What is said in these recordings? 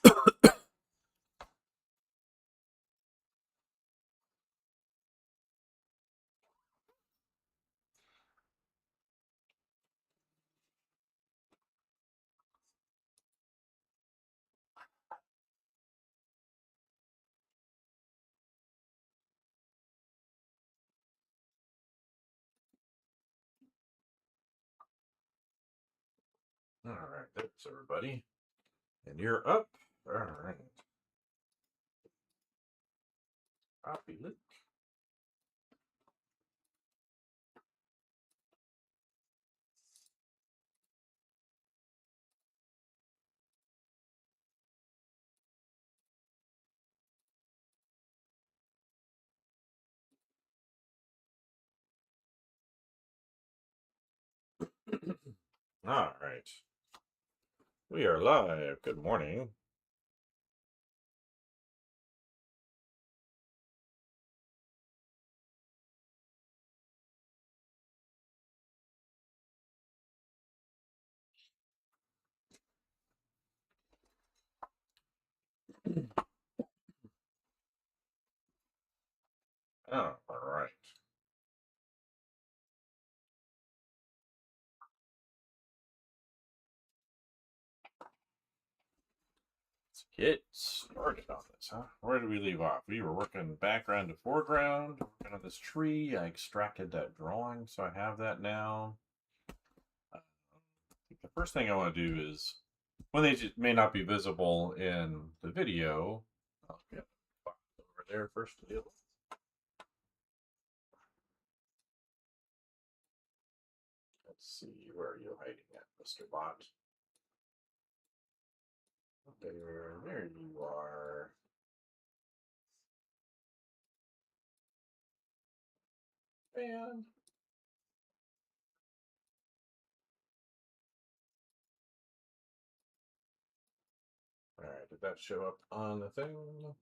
All right, that's everybody. And you're up. All right. Copy link. All right. We are live. Good morning. Oh, all right. Let's get started on this, huh? Where did we leave off? We were working background to foreground, working on this tree. I extracted that drawing, so I have that now. I think the first thing I want to do is, when they may not be visible in the video, I'll get over there first to deal with. Let's see, where are you hiding at, Mr. Bot? There you are. And all right, did that show up on the thing?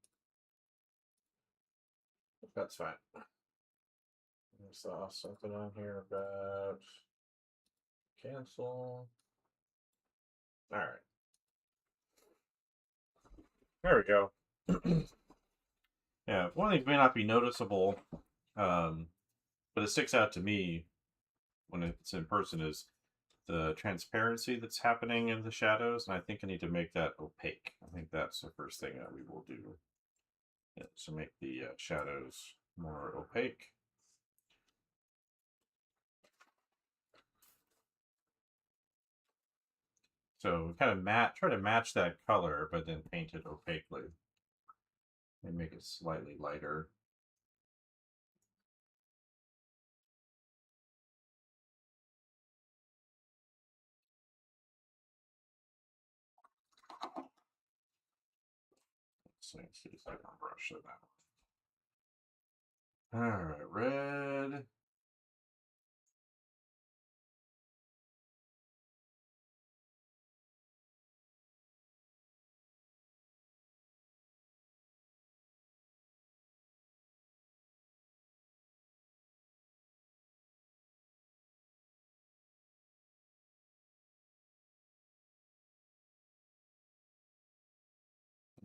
That's fine. I saw something on here about cancel. All right. There we go. Yeah, one of these may not be noticeable, but it sticks out to me when it's in person is the transparency that's happening in the shadows, and I think I need to make that opaque. I think that's the first thing that we will do. Yeah, so make the shadows more opaque. So kind of try to match that color, but then paint it opaquely and make it slightly lighter. Let's see if I can brush it out. All right, red.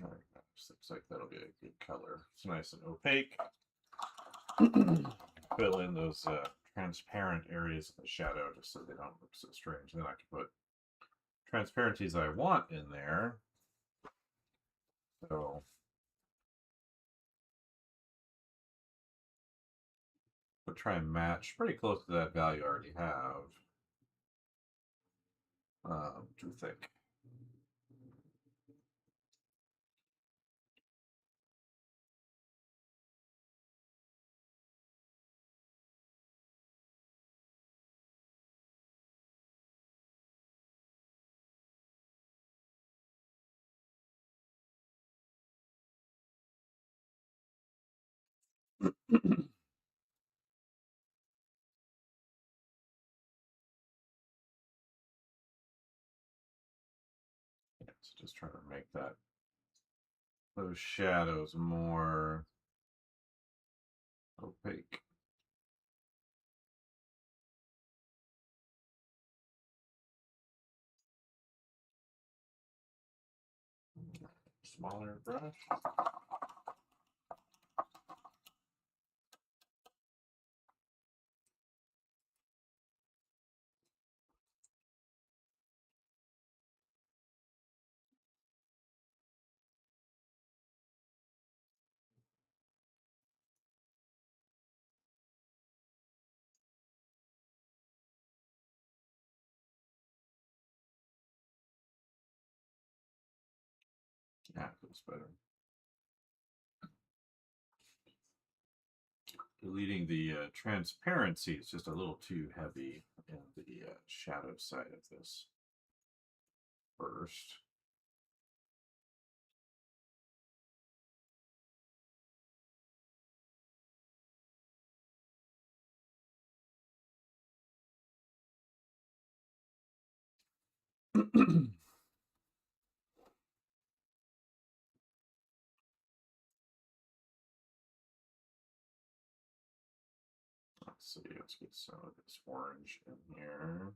All right, looks like that'll be a good color. It's nice and opaque. Fill in those transparent areas in the shadow just so they don't look so strange. Then I can put transparencies I want in there. So we'll try and match pretty close to that value I already have. Too thick. So just trying to make those shadows more opaque. smaller brush. Yeah, feels better. Deleting the transparency is just a little too heavy in the shadow side of this first. Let's see, let's get some of this orange in here.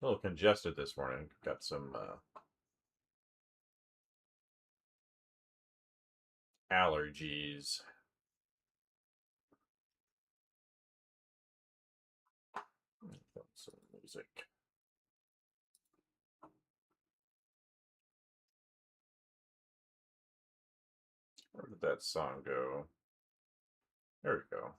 A little congested this morning. Got some allergies. Some music. Where did that song go? There we go.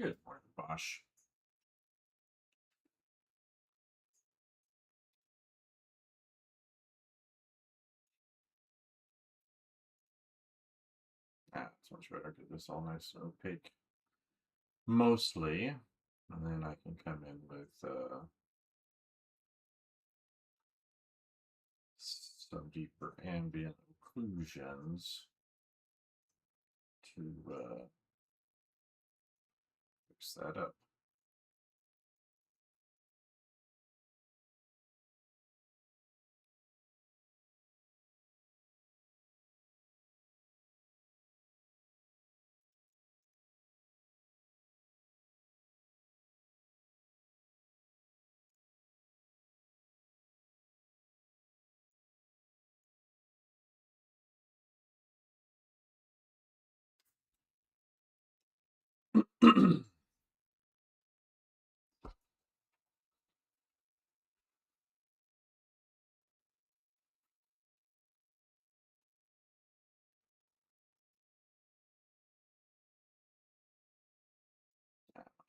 Good morning, Bosch. Ah, it's much better. Get this all nice and opaque. Mostly. And then I can come in with some deeper ambient occlusions to fix that up.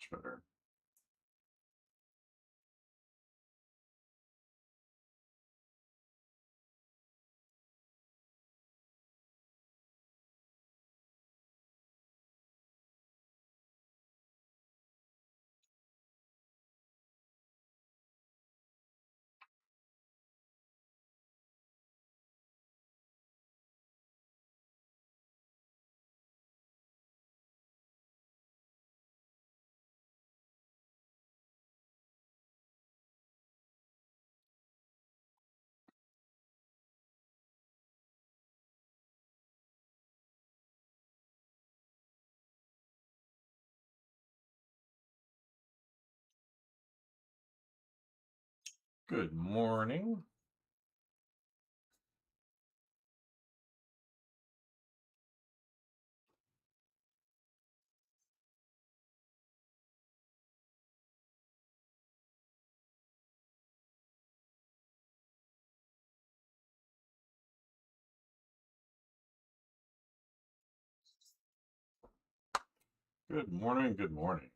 Much better. Good morning. Good morning. Good morning.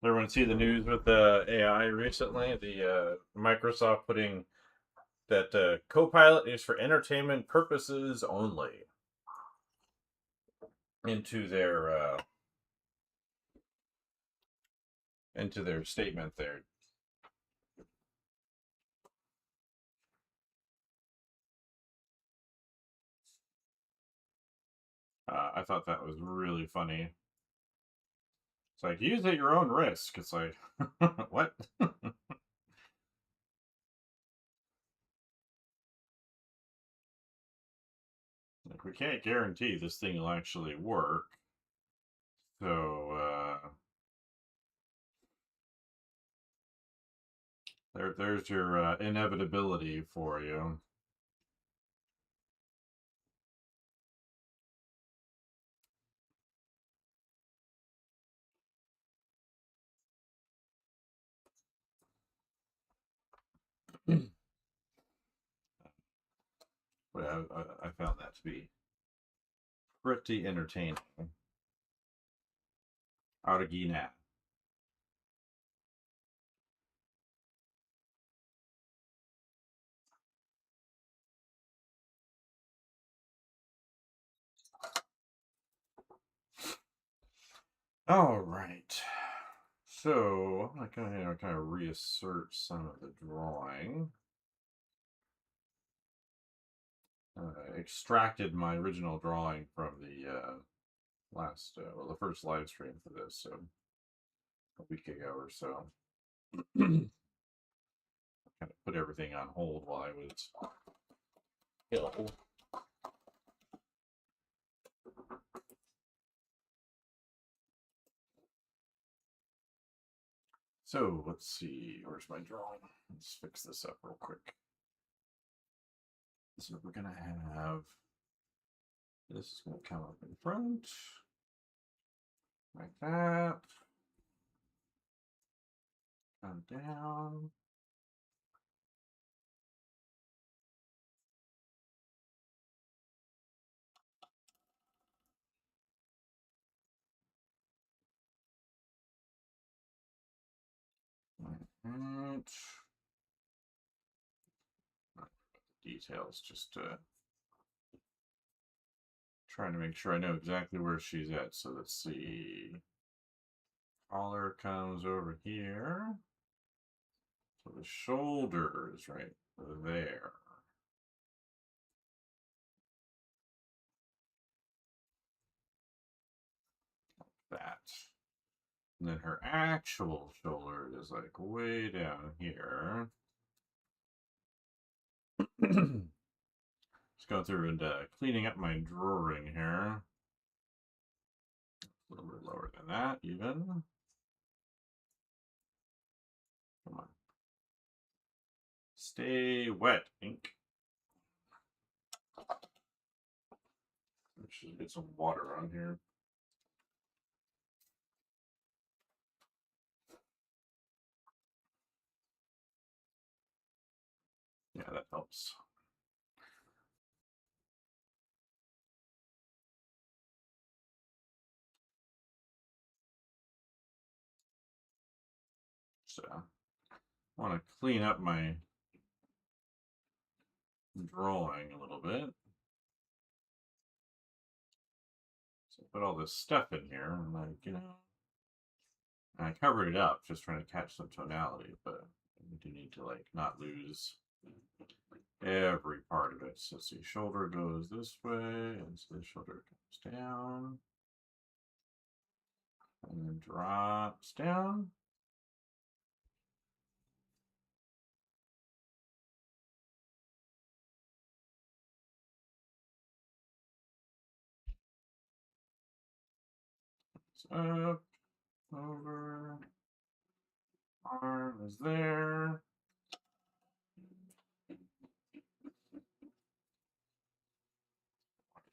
Everyone see the news with the AI recently? The Microsoft putting that Copilot is for entertainment purposes only into their statement there. I thought that was really funny. It's like, use at your own risk. It's like, what? Like, we can't guarantee this thing will actually work. So, there's your inevitability for you. But I found that to be pretty entertaining. Out of Guinea. All right. So I'm gonna kind of reassert some of the drawing. Extracted my original drawing from the the first live stream for this, so a week ago or so. Kind of put everything on hold while I was ill. So let's see, where's my drawing? Let's fix this up real quick. So we're gonna have this is gonna come up in front, like that. Come down. And details, just trying to make sure I know exactly where she's at. So let's see. Collar comes over here. So the shoulder is right there. That. And then her actual shoulder is like way down here. Just going through and cleaning up my drawing here. A little bit lower than that, even. Come on. Stay wet, ink. Should get some water on here. Yeah, that helps. So I want to clean up my drawing a little bit. So put all this stuff in here, and I covered it up just trying to catch some tonality, but we do need to not lose every part of it. So see, shoulder goes this way, and so the shoulder comes down, and then drops down. Up, over, arm is there.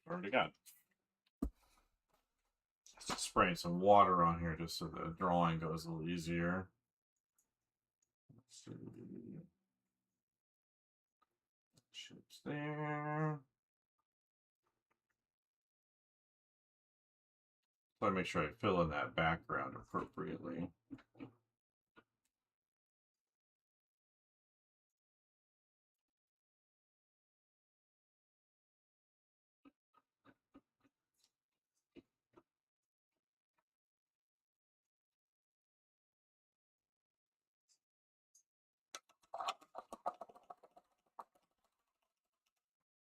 Already got. Just spraying some water on here just so the drawing goes a little easier. Let's see. Shapes there. So I make sure I fill in that background appropriately.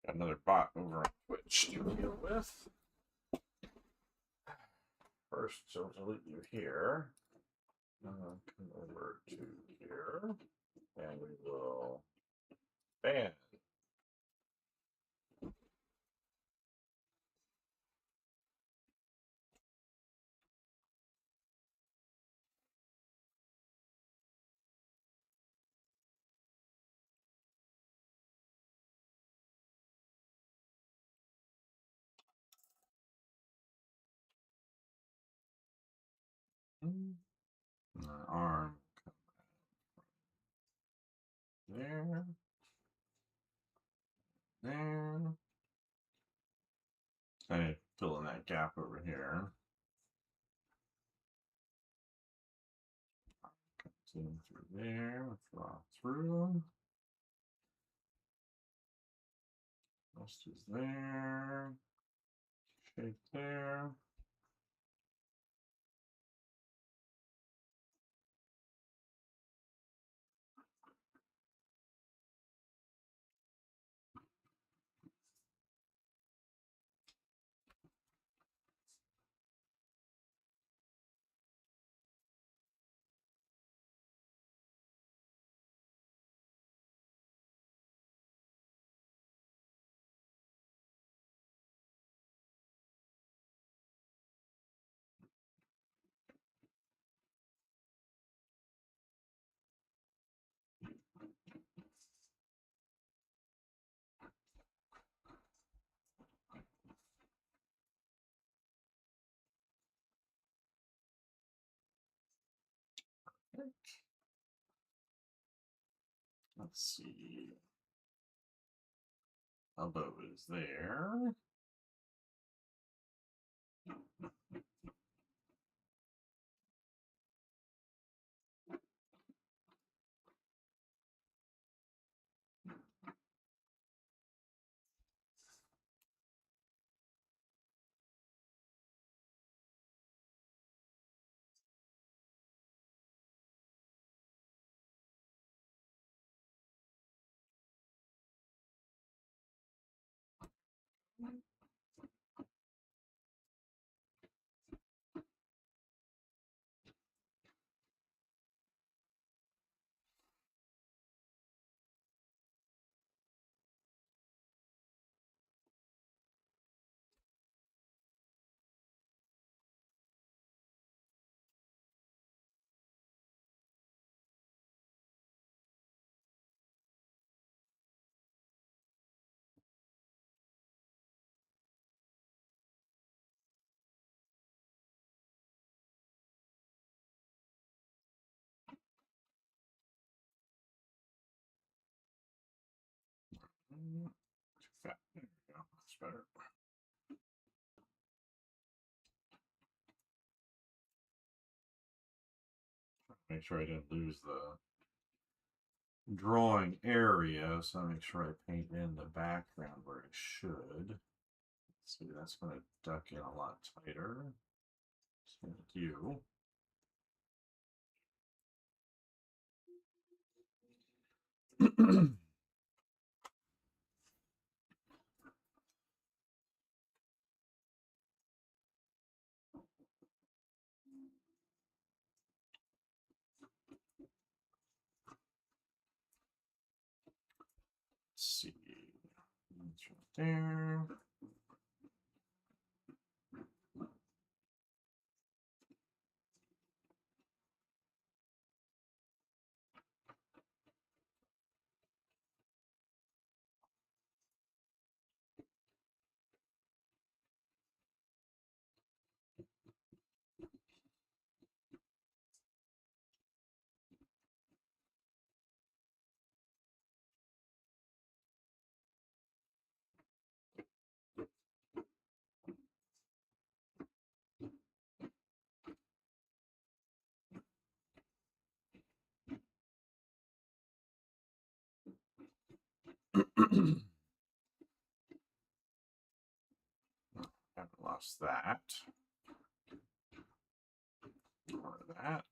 Got another bot over on Twitch to deal with. So delete you here. Come over to here, and we will ban. Arm there, there. I fill in that gap over here. Continue through there, draw through. Rest is there. Shape there. Let's see. Elbow is there. Too fat. There we go. That's better. Make sure I didn't lose the drawing area, so I make sure I paint in the background where it should. Let's see, that's going to duck in a lot tighter. Thank you. Let's see. It's right there. Haven't lost that. Or that.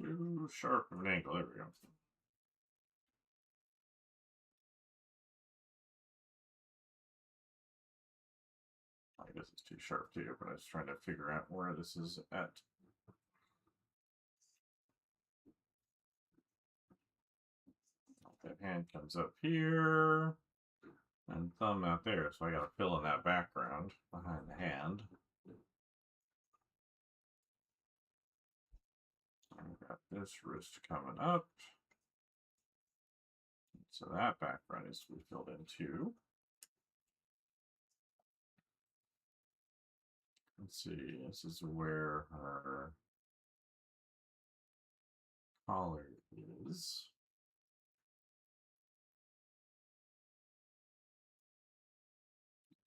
too sharp of an angle. There we go. I guess it's too sharp too, but I was trying to figure out where this is at. That hand comes up here, and thumb out there, so I got to fill in that background behind the hand. I've got this wrist coming up, so that background needs to be filled in too. Let's see, this is where her collar is.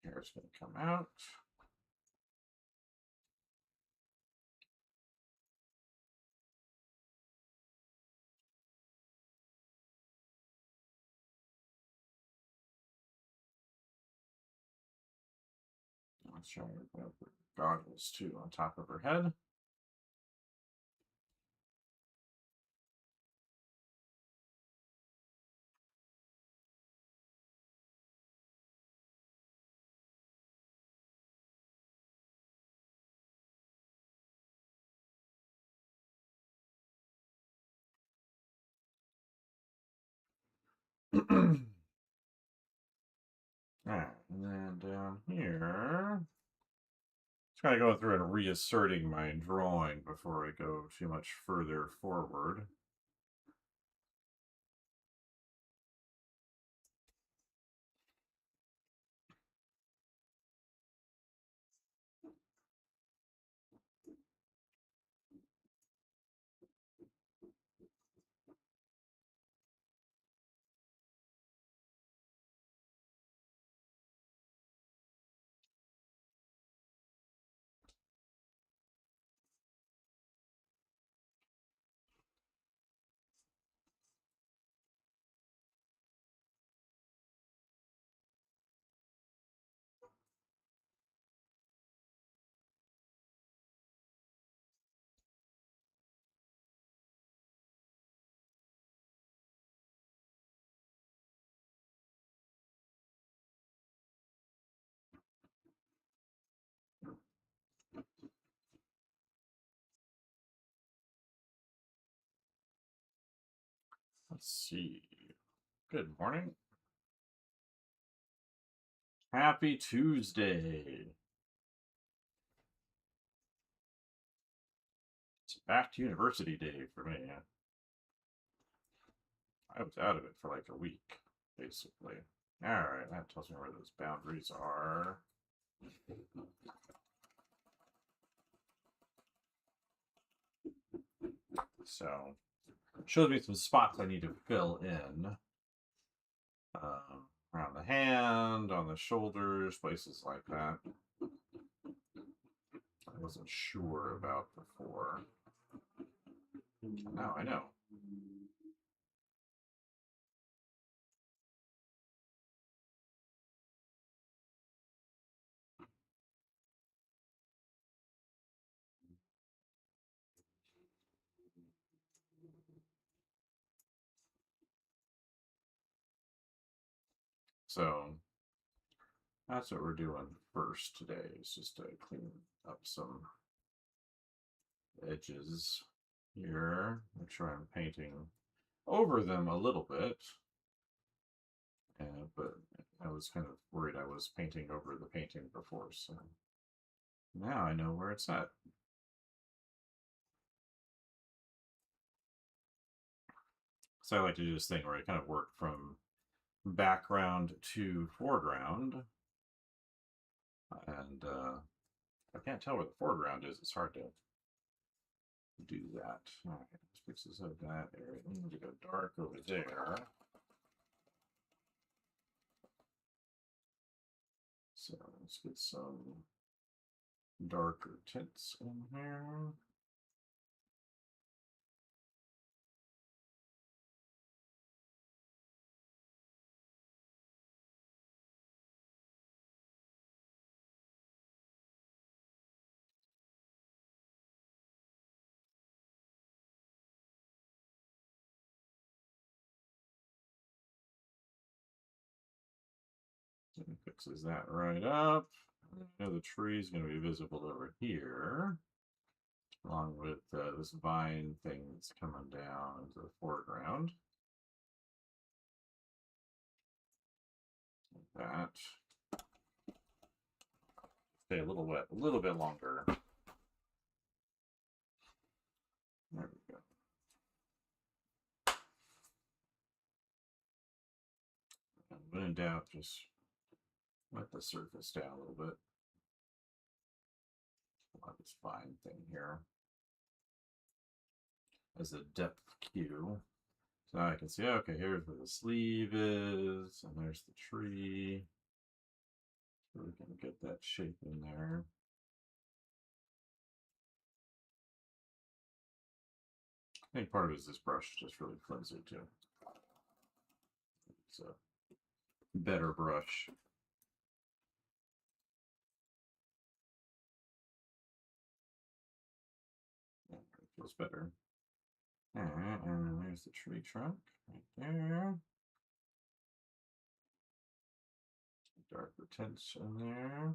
Hair's going to come out. Let's try to put goggles too on top of her head. Alright, and then down here, just kind of going through and reasserting my drawing before I go too much further forward. Let's see. Good morning. Happy Tuesday. It's back to university day for me. I was out of it for like a week, basically. Alright, that tells me where those boundaries are. So, shows me some spots I need to fill in. Around the hand, on the shoulders, places like that. I wasn't sure about before. Now I know. So, that's what we're doing first today, is just to clean up some edges here. Make sure I'm painting over them a little bit. But I was kind of worried I was painting over the painting before, so now I know where it's at. So I like to do this thing where I kind of work from background to foreground. And I can't tell where the foreground is. It's hard to do that. All right, pieces of that area. I need to go dark over there. So let's get some darker tints in here. Fixes that right up. I know the tree is going to be visible over here, along with this vine thing that's coming down into the foreground. Like that. Stay a little wet, a little bit longer. There we go. And when in doubt, just let the surface down a little bit. On this vine thing here as a depth cue. So now I can see, okay, here's where the sleeve is, and there's the tree. So we can get that shape in there. I think part of it is this brush is just really flimsy too. It's a better brush. Yeah, it feels better. And there's the tree trunk right there. Darker tints in there.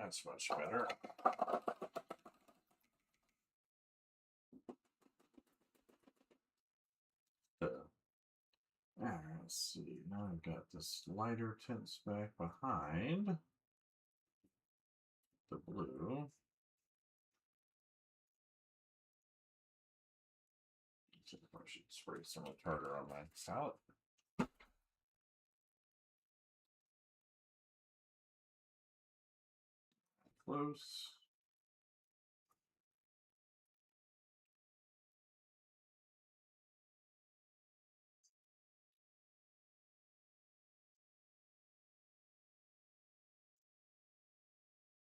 That's much better. Let's see. Now I've got this lighter tints back behind the blue. I should spray some tartar on my palette. Close.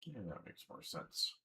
Yeah, that makes more sense.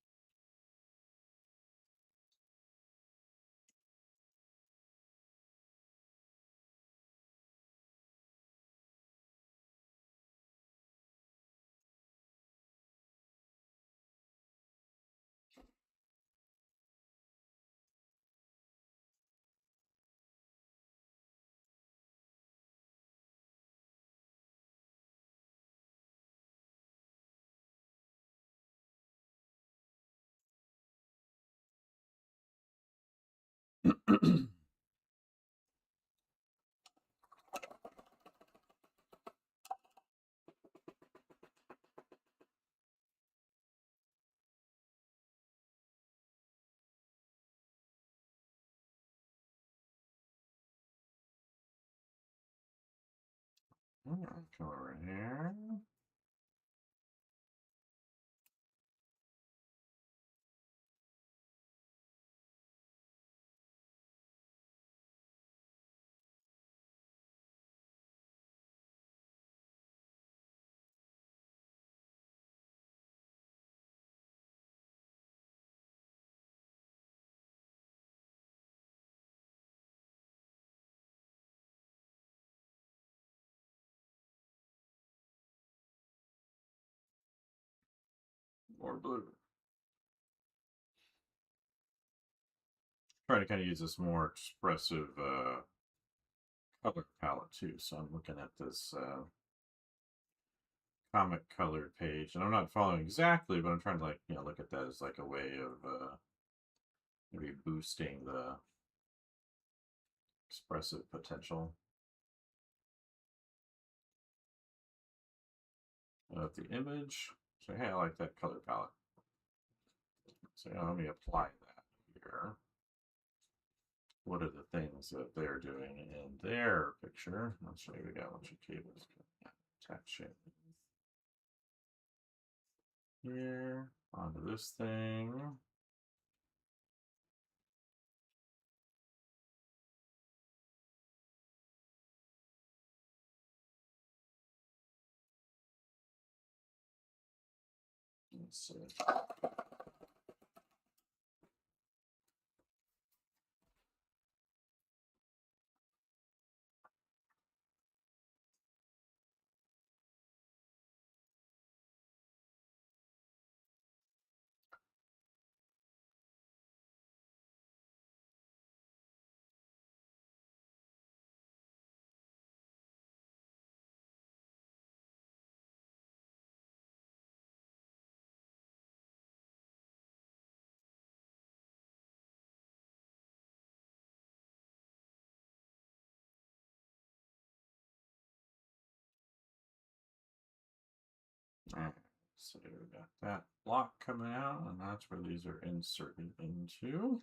Come over here. More blue. Try to kind of use this more expressive color palette too. So I'm looking at this comic colored page, and I'm not following exactly, but I'm trying to look at that as like a way of maybe boosting the expressive potential of the image. So hey, I like that color palette. So let me apply that here. what are the things that they're doing in their picture. Let's show you, we got a bunch of cables attaching here onto this thing. Let's see. All right, so we got that block coming out, and that's where these are inserted into.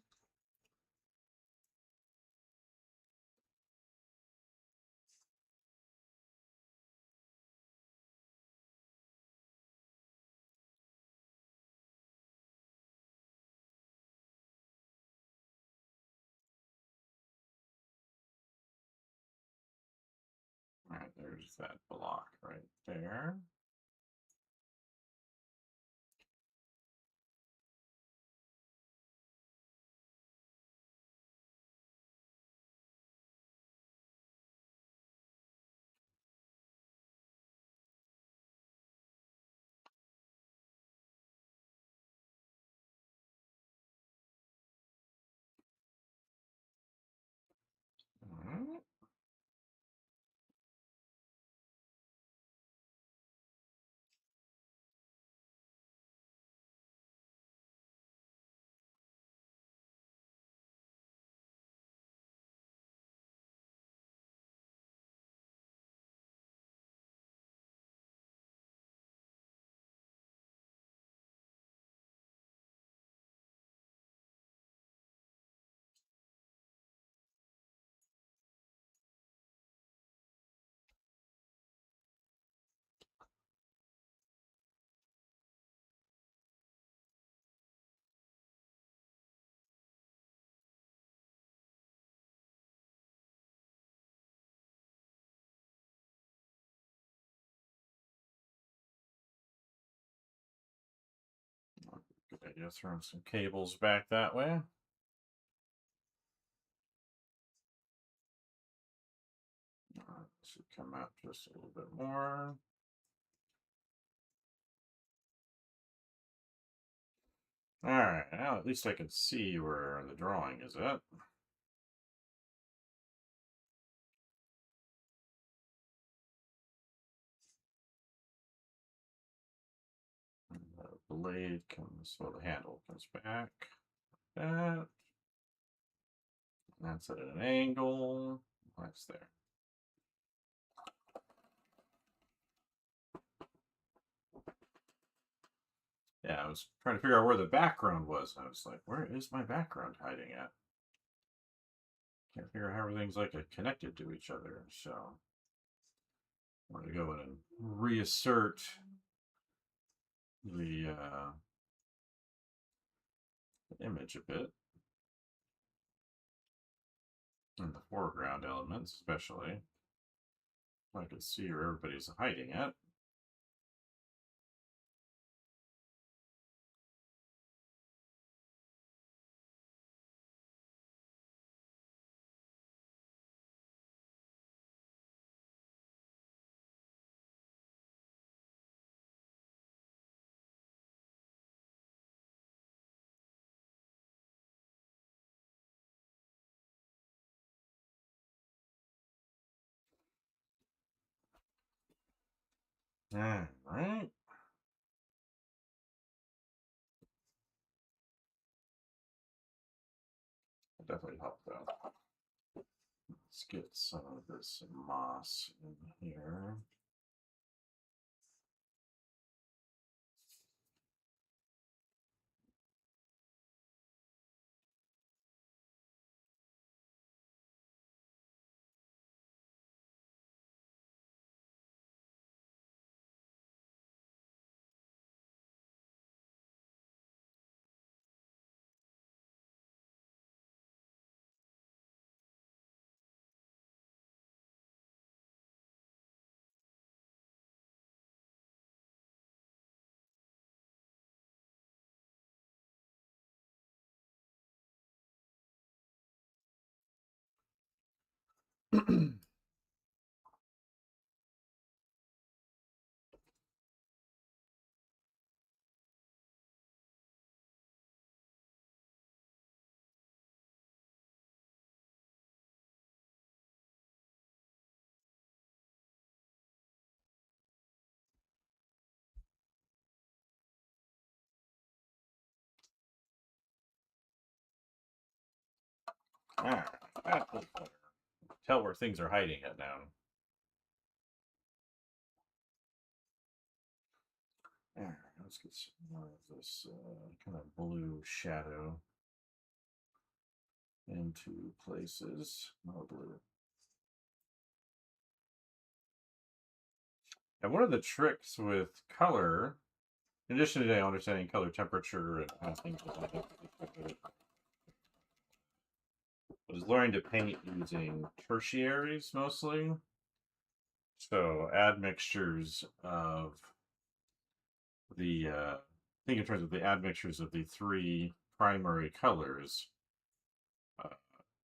All right, there's that block right there. All right. Good idea, throwing some cables back that way. Should come out just a little bit more. All right, now at least I can see where the drawing is at. And the blade comes, well, the handle comes back. Like that. And that's at an angle. That's there. Yeah, I was trying to figure out where the background was. I was like, where is my background hiding at? Can't figure out how everything's like connected to each other. So I'm going to go in and reassert the image a bit. And the foreground elements, especially. I can see where everybody's hiding it. All right. That definitely helped though. Let's get some of this moss in here. Alright, that looks better. Tell where things are hiding it now. Alright, let's get some more of this kind of blue shadow into places. More blue. And one of the tricks with color, in addition to understanding color temperature and things like that, is learning to paint using tertiaries mostly. So admixtures of the, think in terms of the admixtures of the three primary colors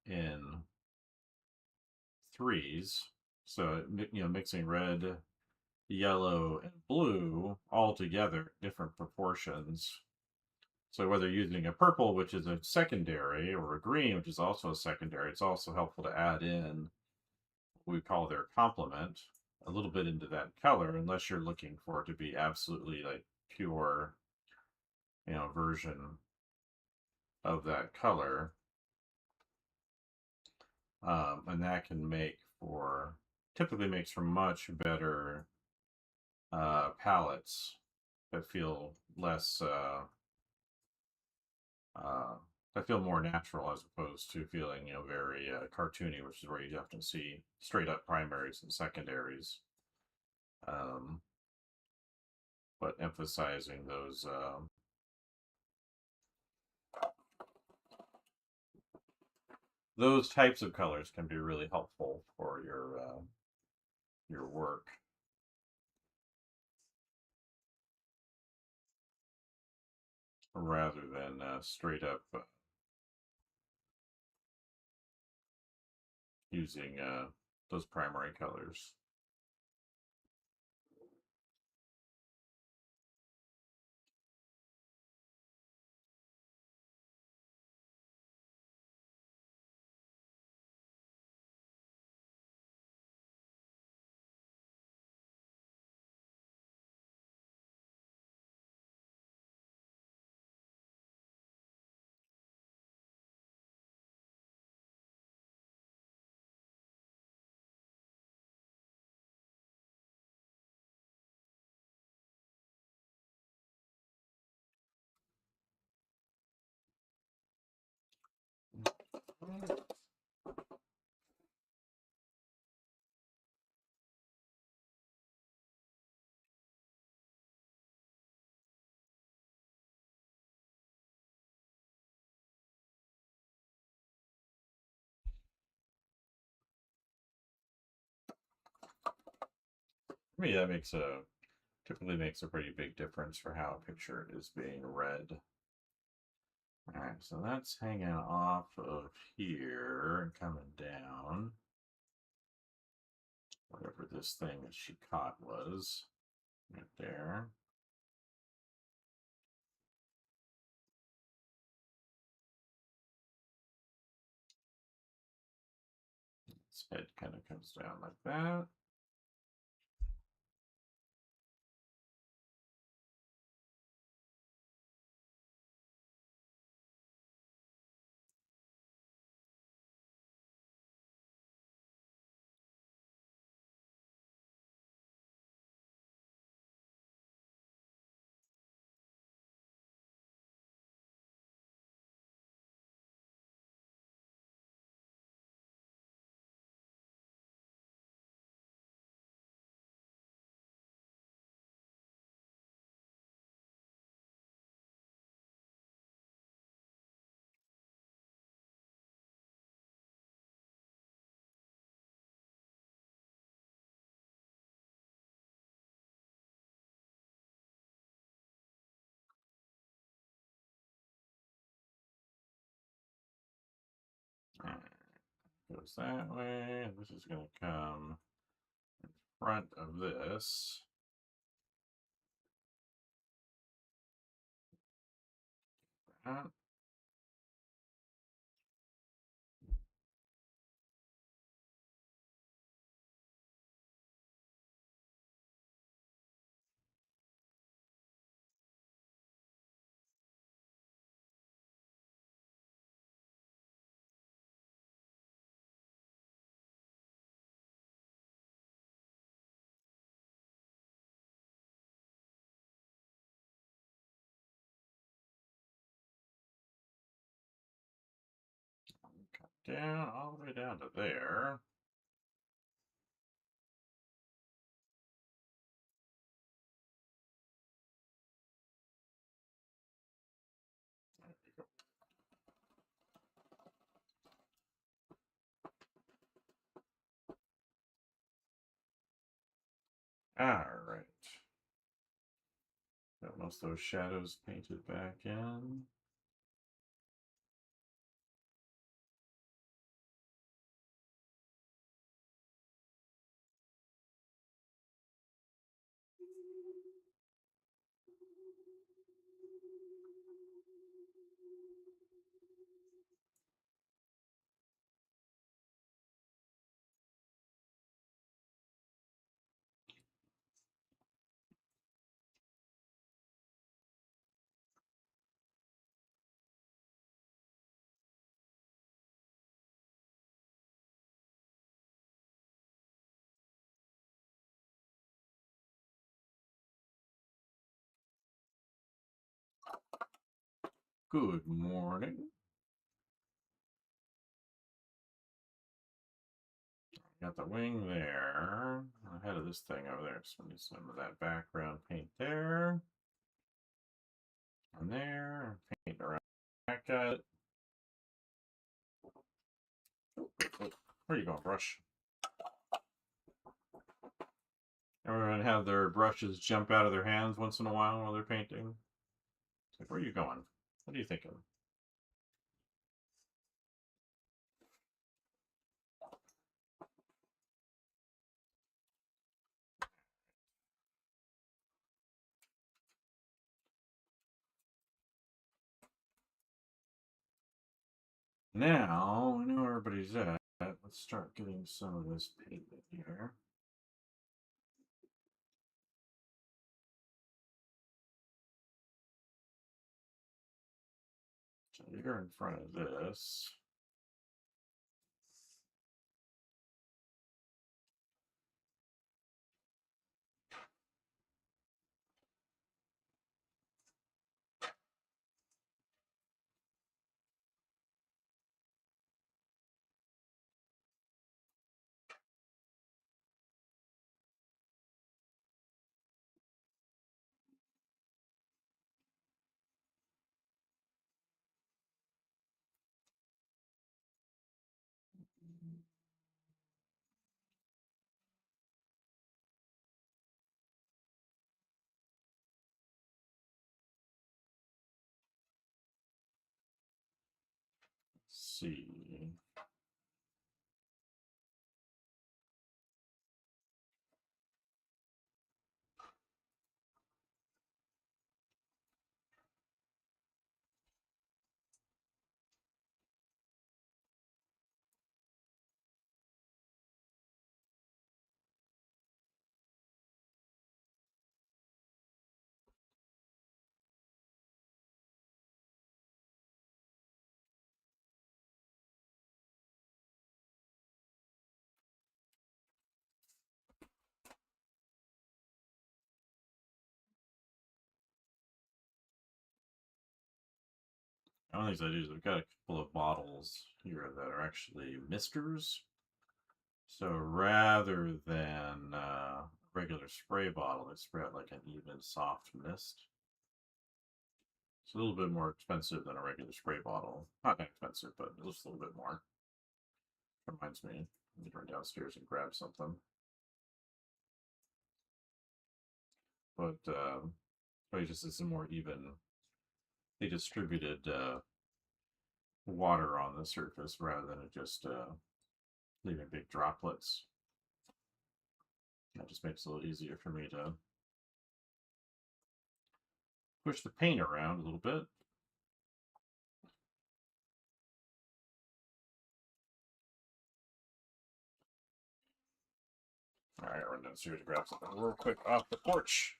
in threes. So, mixing red, yellow, and blue all together, different proportions. So whether using a purple, which is a secondary, or a green, which is also a secondary, it's also helpful to add in what we call their complement a little bit into that color, unless you're looking for it to be absolutely like pure, version of that color. And that can typically makes for much better palettes that feel less, that feel more natural as opposed to feeling, very cartoony, which is where you often see straight up primaries and secondaries. But emphasizing those types of colors can be really helpful for your work. Rather than straight up using those primary colors. For me, that typically makes a pretty big difference for how a picture is being read. All right, so that's hanging off of here and coming down. Whatever this thing that she caught was, right there. Its head kind of comes down like that. goes that way, and this is going to come in front of this. That. Cut down all the way down to there. There we go. All right. Got most of those shadows painted back in. Good morning. Got the wing there. Ahead of this thing over there. So we need some of that background paint there. And there. Paint around back at it. Where are you going, brush? Everyone have their brushes jump out of their hands once in a while they're painting. It's like, where are you going? What are you thinking? Now, I know where everybody's at. Let's start getting some of this paint in here. So you're in front of this. Let's see. One of these I do is I've got a couple of bottles here that are actually misters. So rather than a regular spray bottle, they spray out like an even soft mist. It's a little bit more expensive than a regular spray bottle. Not that expensive, but just a little bit more. Reminds me, I need to run downstairs and grab something. But just it's a more even. They distributed water on the surface rather than it just leaving big droplets. That just makes it a little easier for me to push the paint around a little bit. All right, run downstairs to grab something real quick off the porch.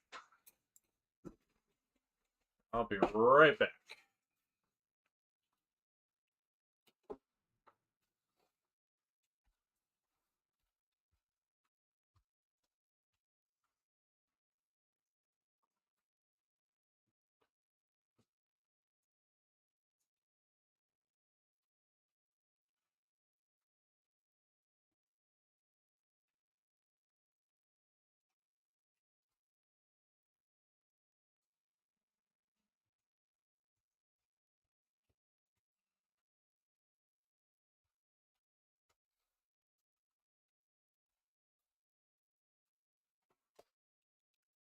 I'll be right back.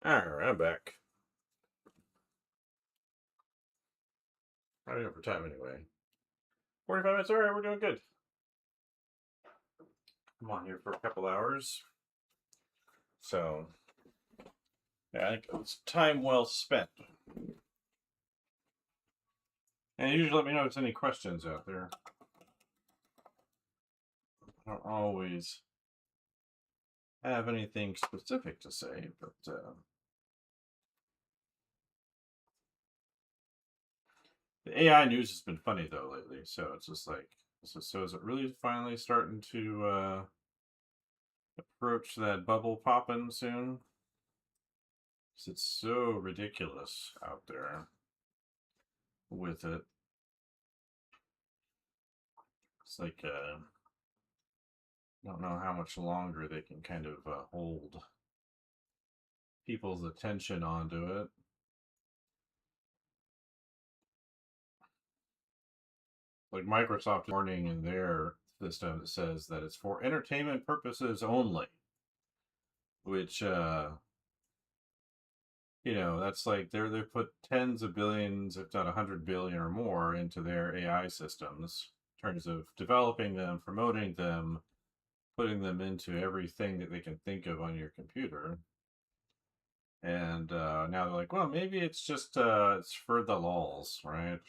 All right, I'm back. Running over time anyway. 45 minutes. All right, we're doing good. I'm on here for a couple hours. So, yeah, I think it's time well spent. And usually let me know if there's any questions out there. I don't always have anything specific to say, but the AI news has been funny though lately. So it's just like, so is it really finally starting to approach that bubble popping soon? Because it's so ridiculous out there with it. It's like I don't know how much longer they can kind of hold people's attention onto it. Like Microsoft warning in their system, it says that it's for entertainment purposes only, which that's like they put tens of billions, if not 100 billion or more, into their AI systems in terms of developing them, promoting them, putting them into everything that they can think of on your computer. And now they're like, well, maybe it's just it's for the lulz, right?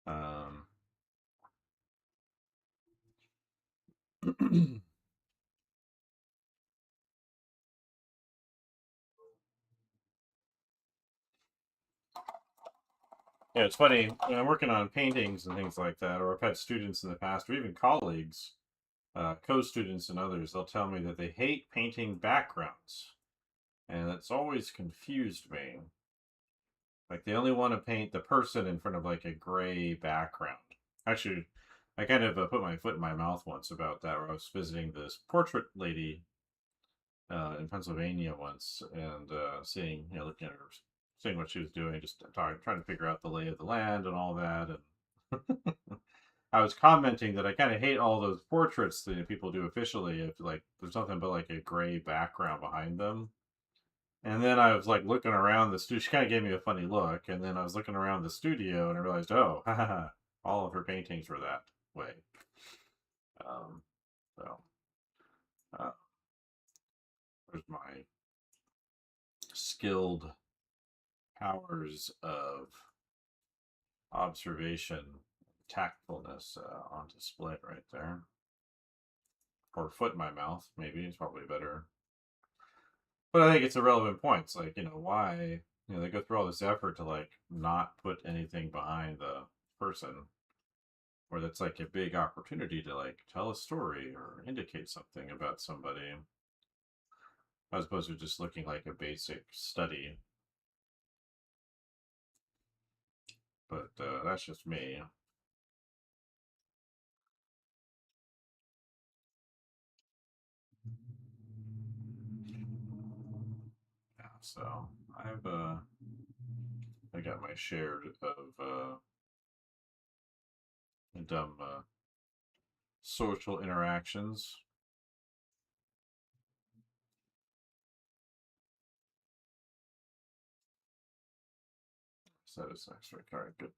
Um, Yeah, it's funny when I'm working on paintings and things like that, or I've had students in the past, or even colleagues, co-students and others. They'll tell me that they hate painting backgrounds, and that's always confused me. Like they only want to paint the person in front of like a gray background. Actually, I kind of put my foot in my mouth once about that. Where I was visiting this portrait lady in Pennsylvania once, and seeing, looking at her, seeing what she was doing, just trying to figure out the lay of the land and all that. And I was commenting that I kind of hate all those portraits that people do officially. If like there's nothing but like a gray background behind them. And then I was like looking around the studio. She kind of gave me a funny look, and then I was looking around the studio, and I realized, oh, all of her paintings were that way. Um, so uh, there's my skilled powers of observation, tactfulness on display right there. Or foot in my mouth, maybe it's probably better. But I think it's a relevant point. It's like, why, they go through all this effort to like not put anything behind the person, where that's like a big opportunity to like tell a story or indicate something about somebody, as opposed to just looking like a basic study. But that's just me. Yeah, so I got my share of social interactions. Set is next week. All right, good.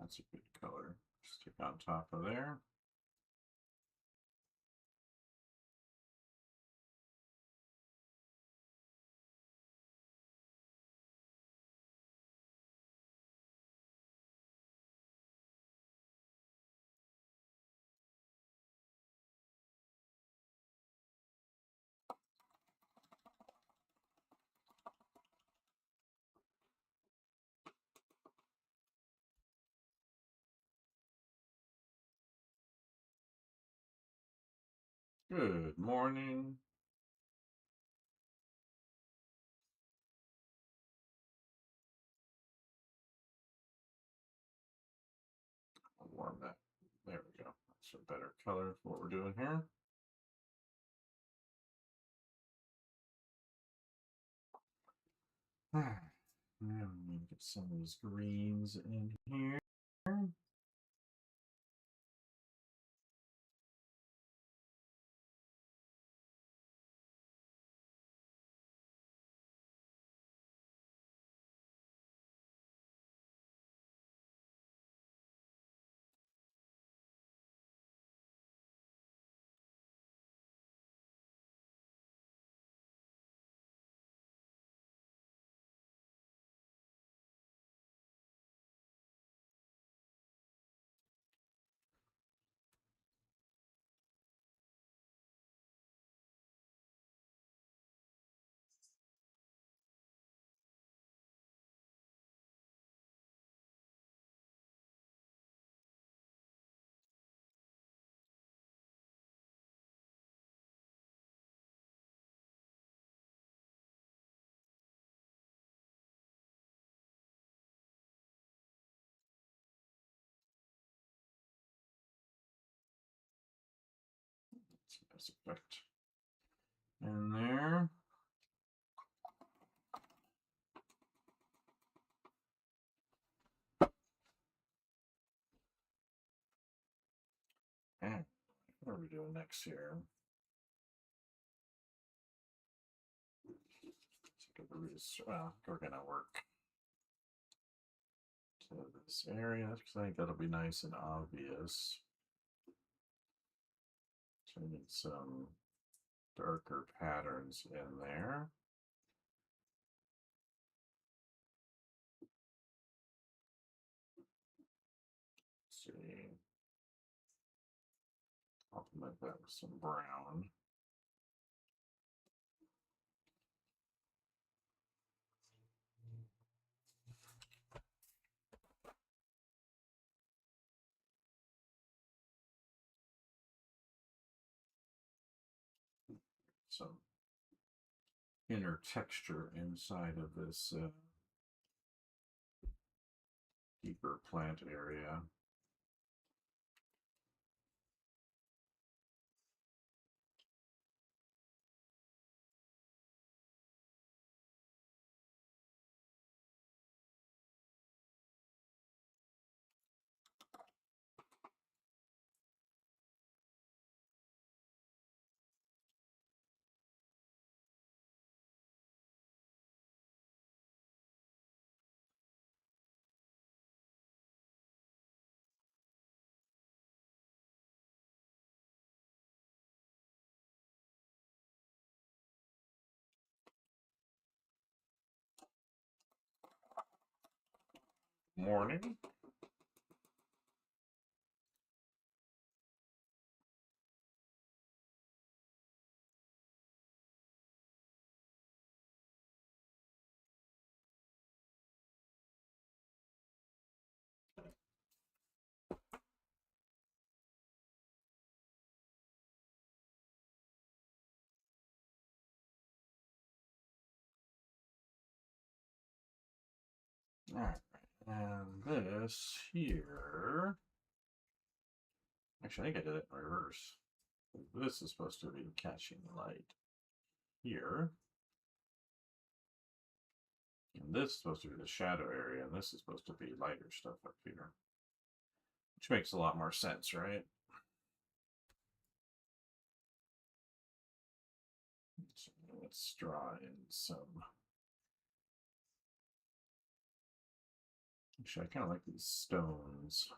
That's a good color. Stick on top of there. Good morning. I'll warm that. There we go. That's a better color for what we're doing here. Now we need to get some of these greens in here. Nice effect in there. And what are we doing next here? We're gonna work to this area because I think that'll be nice and obvious. So I need some darker patterns in there. Let's see. Complement that with some brown. Some inner texture inside of this deeper plant area. morning. All right, and this here. Actually, I think I did it in reverse. This is supposed to be catching light here. And this is supposed to be the shadow area, and this is supposed to be lighter stuff up here. Which makes a lot more sense, right? So let's draw in some. Actually, I kind of like these stones.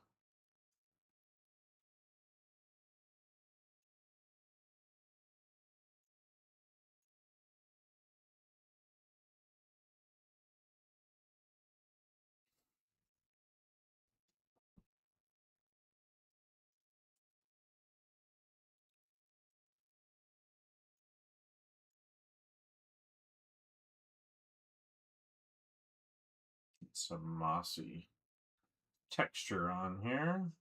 Some mossy texture on here.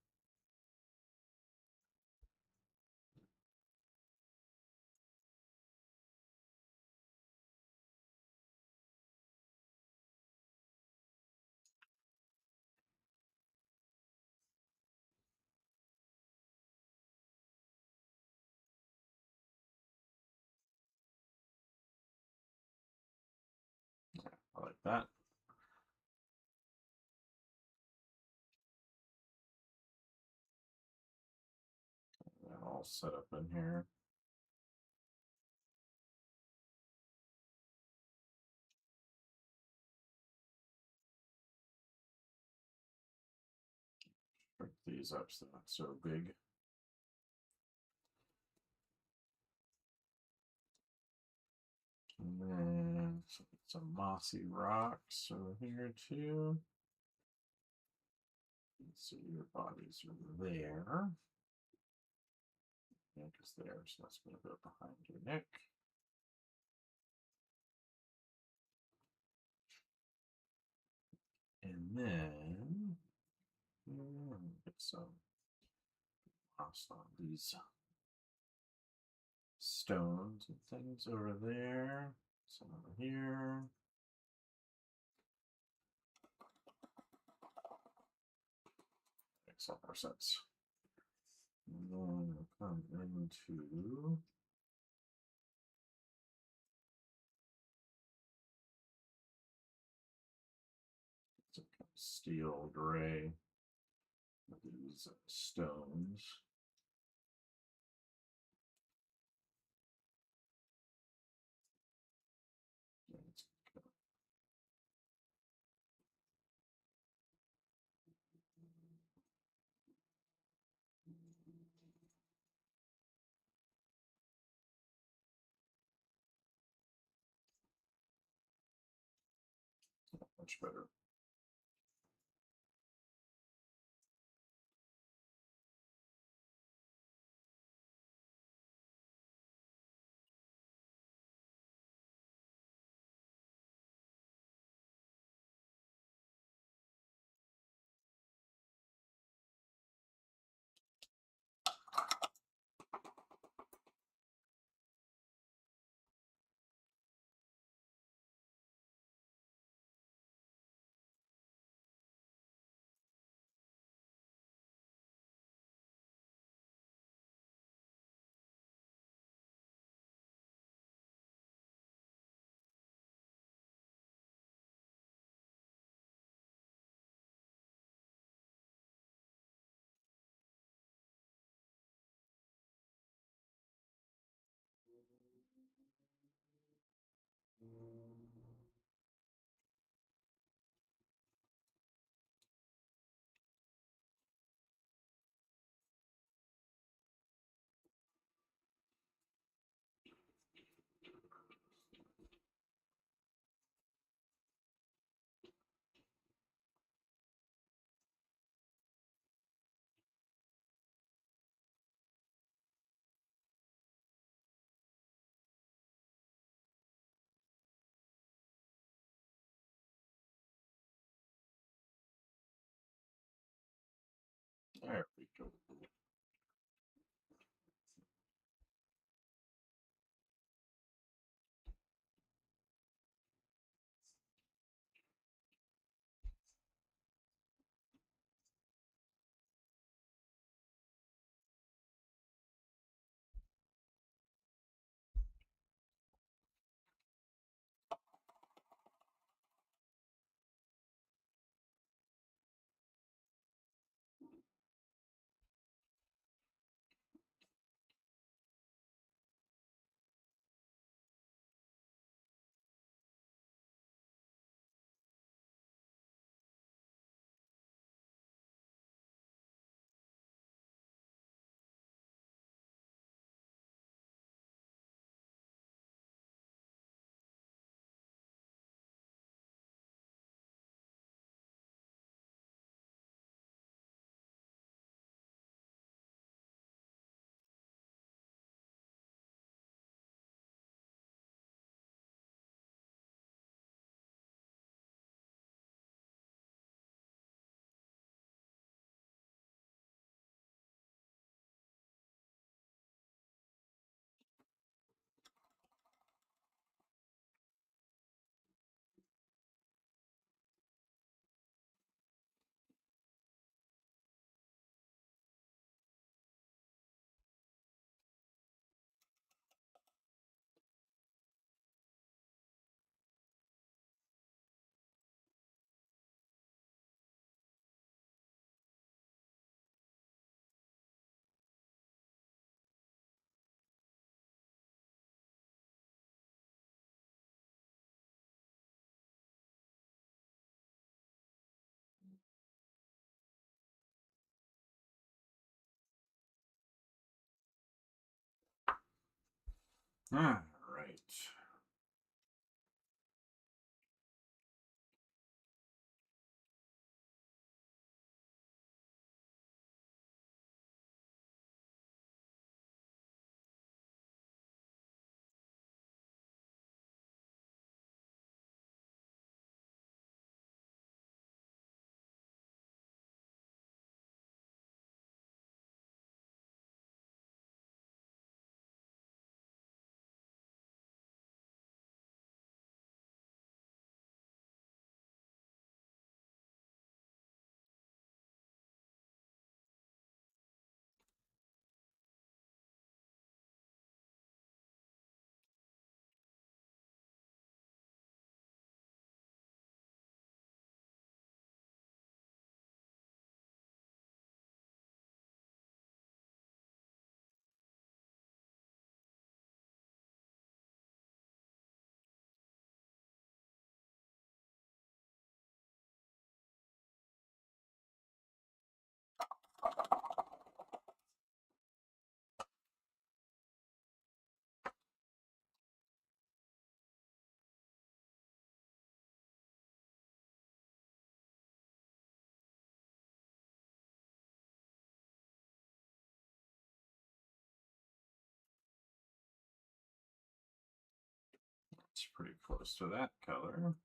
I like that. That all set up in here. Break these up so they're not so big. And then some mossy rocks over here too. So your bodies are there. Neck is there, so that's going to go behind your neck. And then get some moss on these stones and things over there. Some over here. Makes a lot more sense. And then we'll come into some kind of steel gray with these stones. It's much better. There we go. All right. It's pretty close to that color.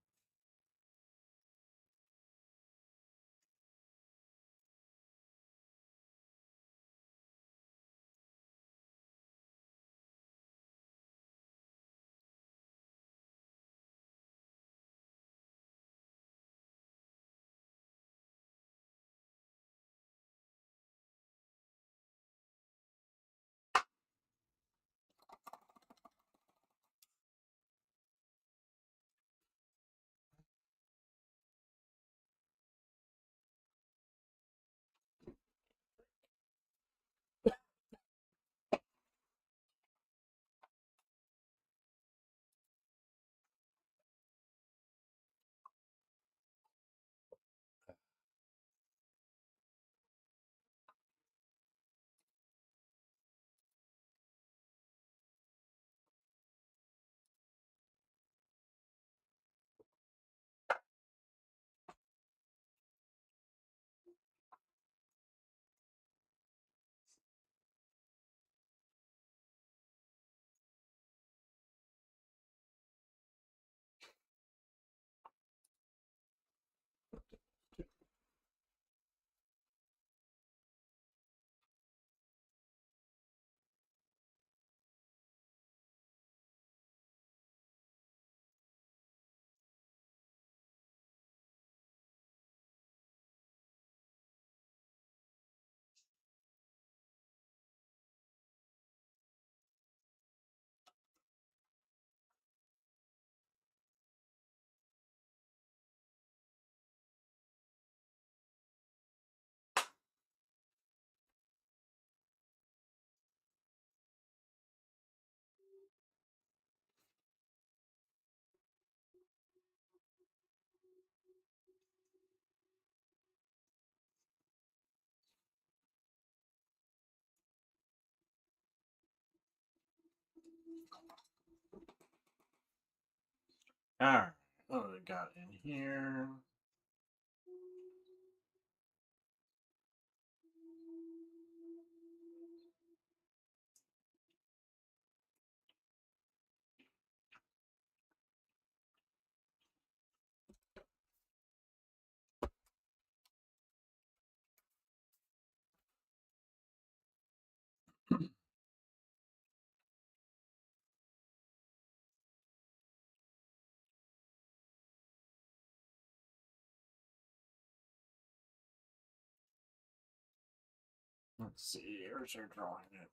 Alright, what do we got in here? Let's see, here's our drawing it.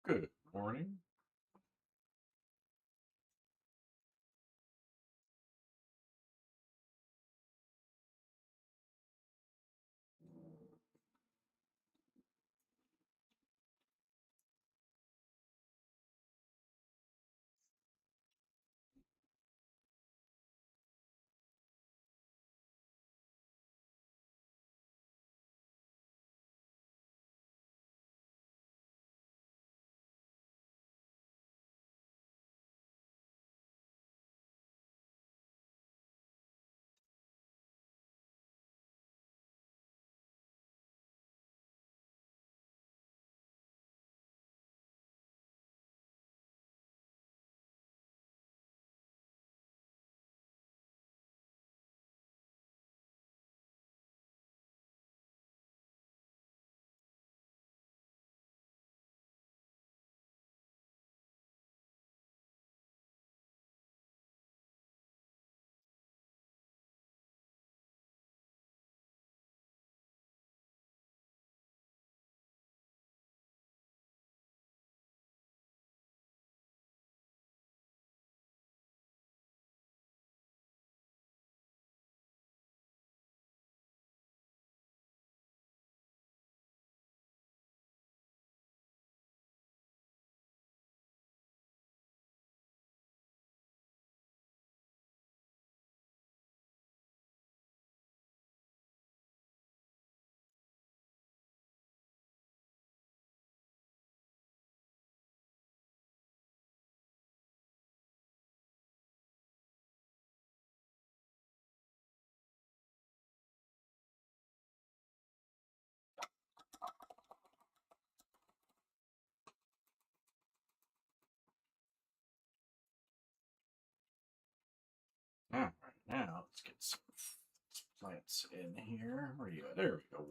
Good morning. Alright, now let's get some plants in here. Where are you at? There we go.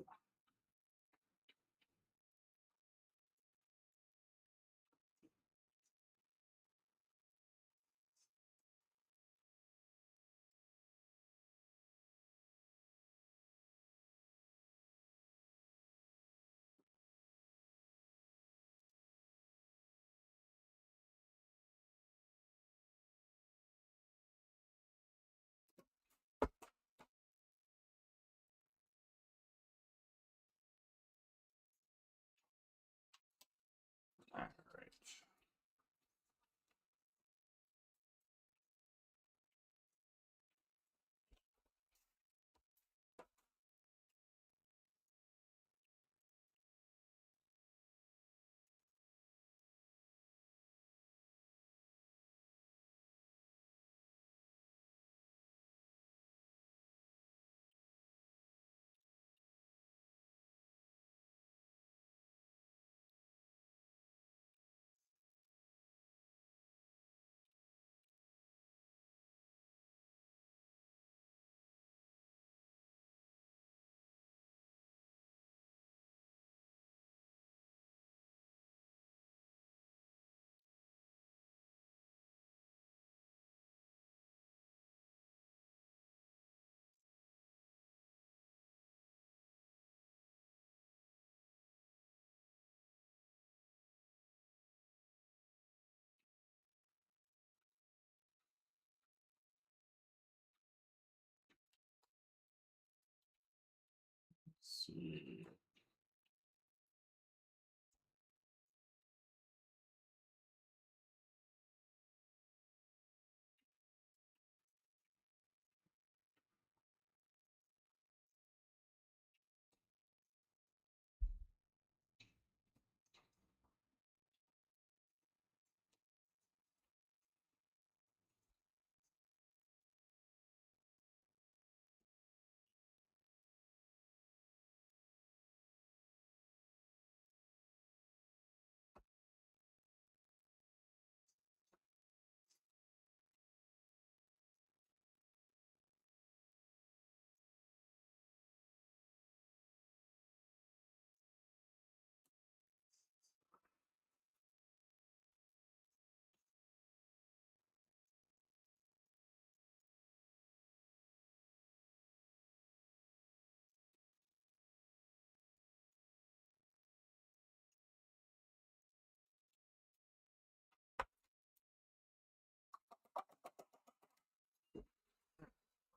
see.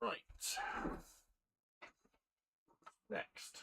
Right. Next.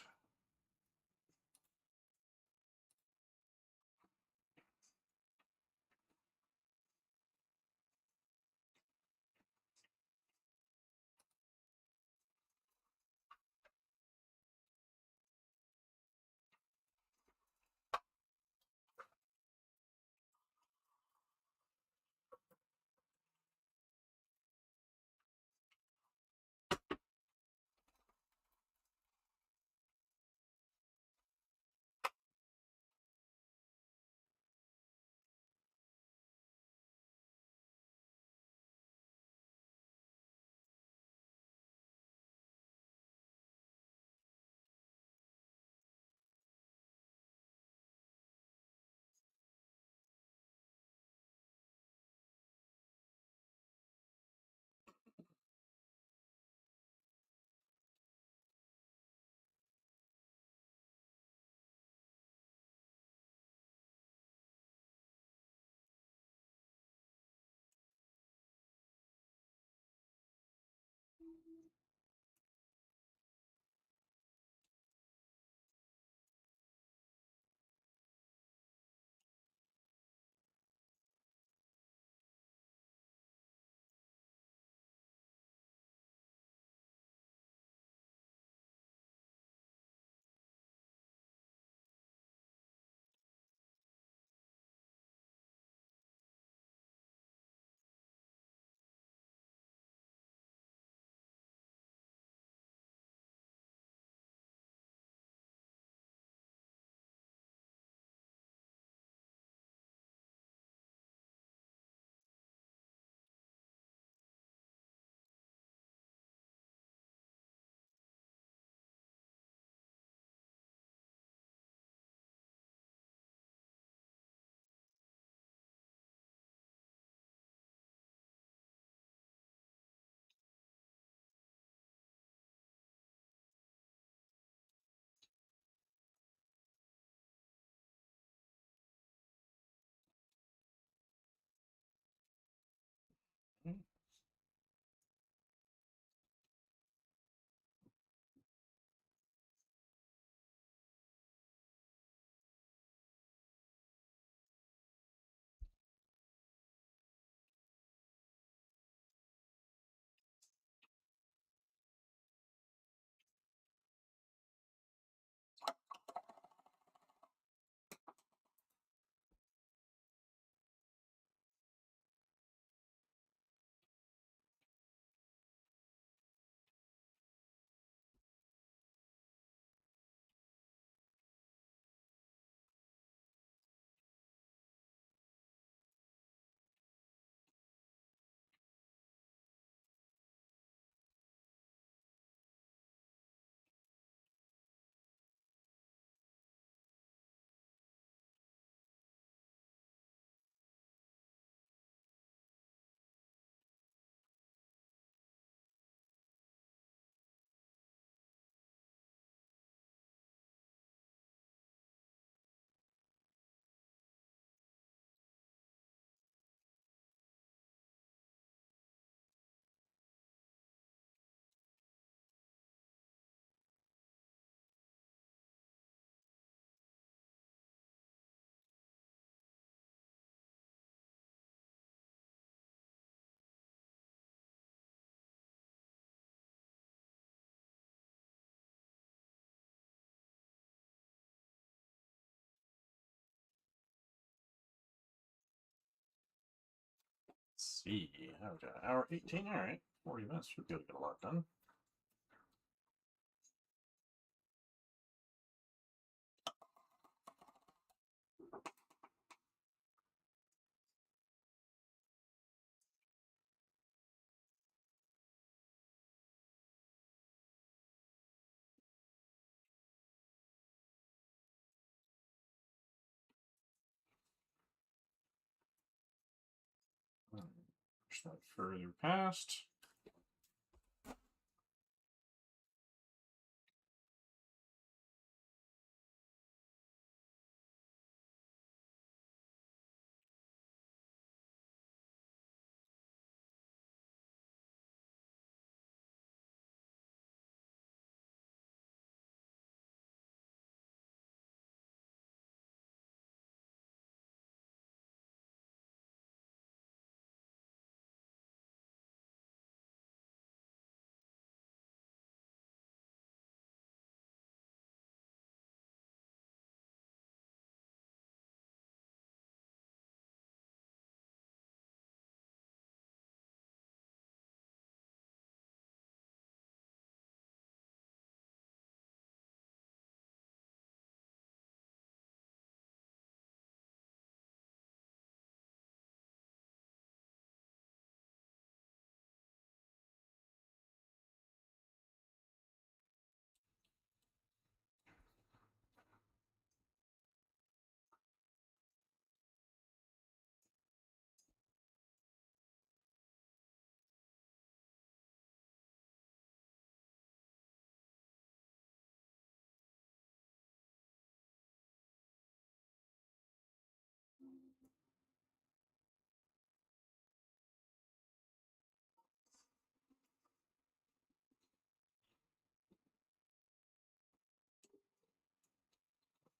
see. I've got an hour 18. All right. 40 minutes should be able to get a lot done. Push that further past.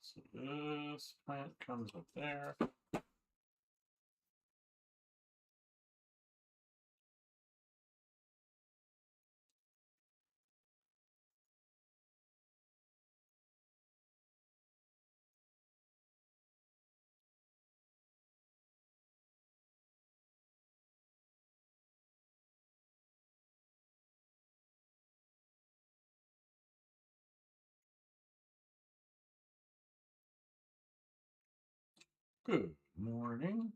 So this plant comes up there. Good morning.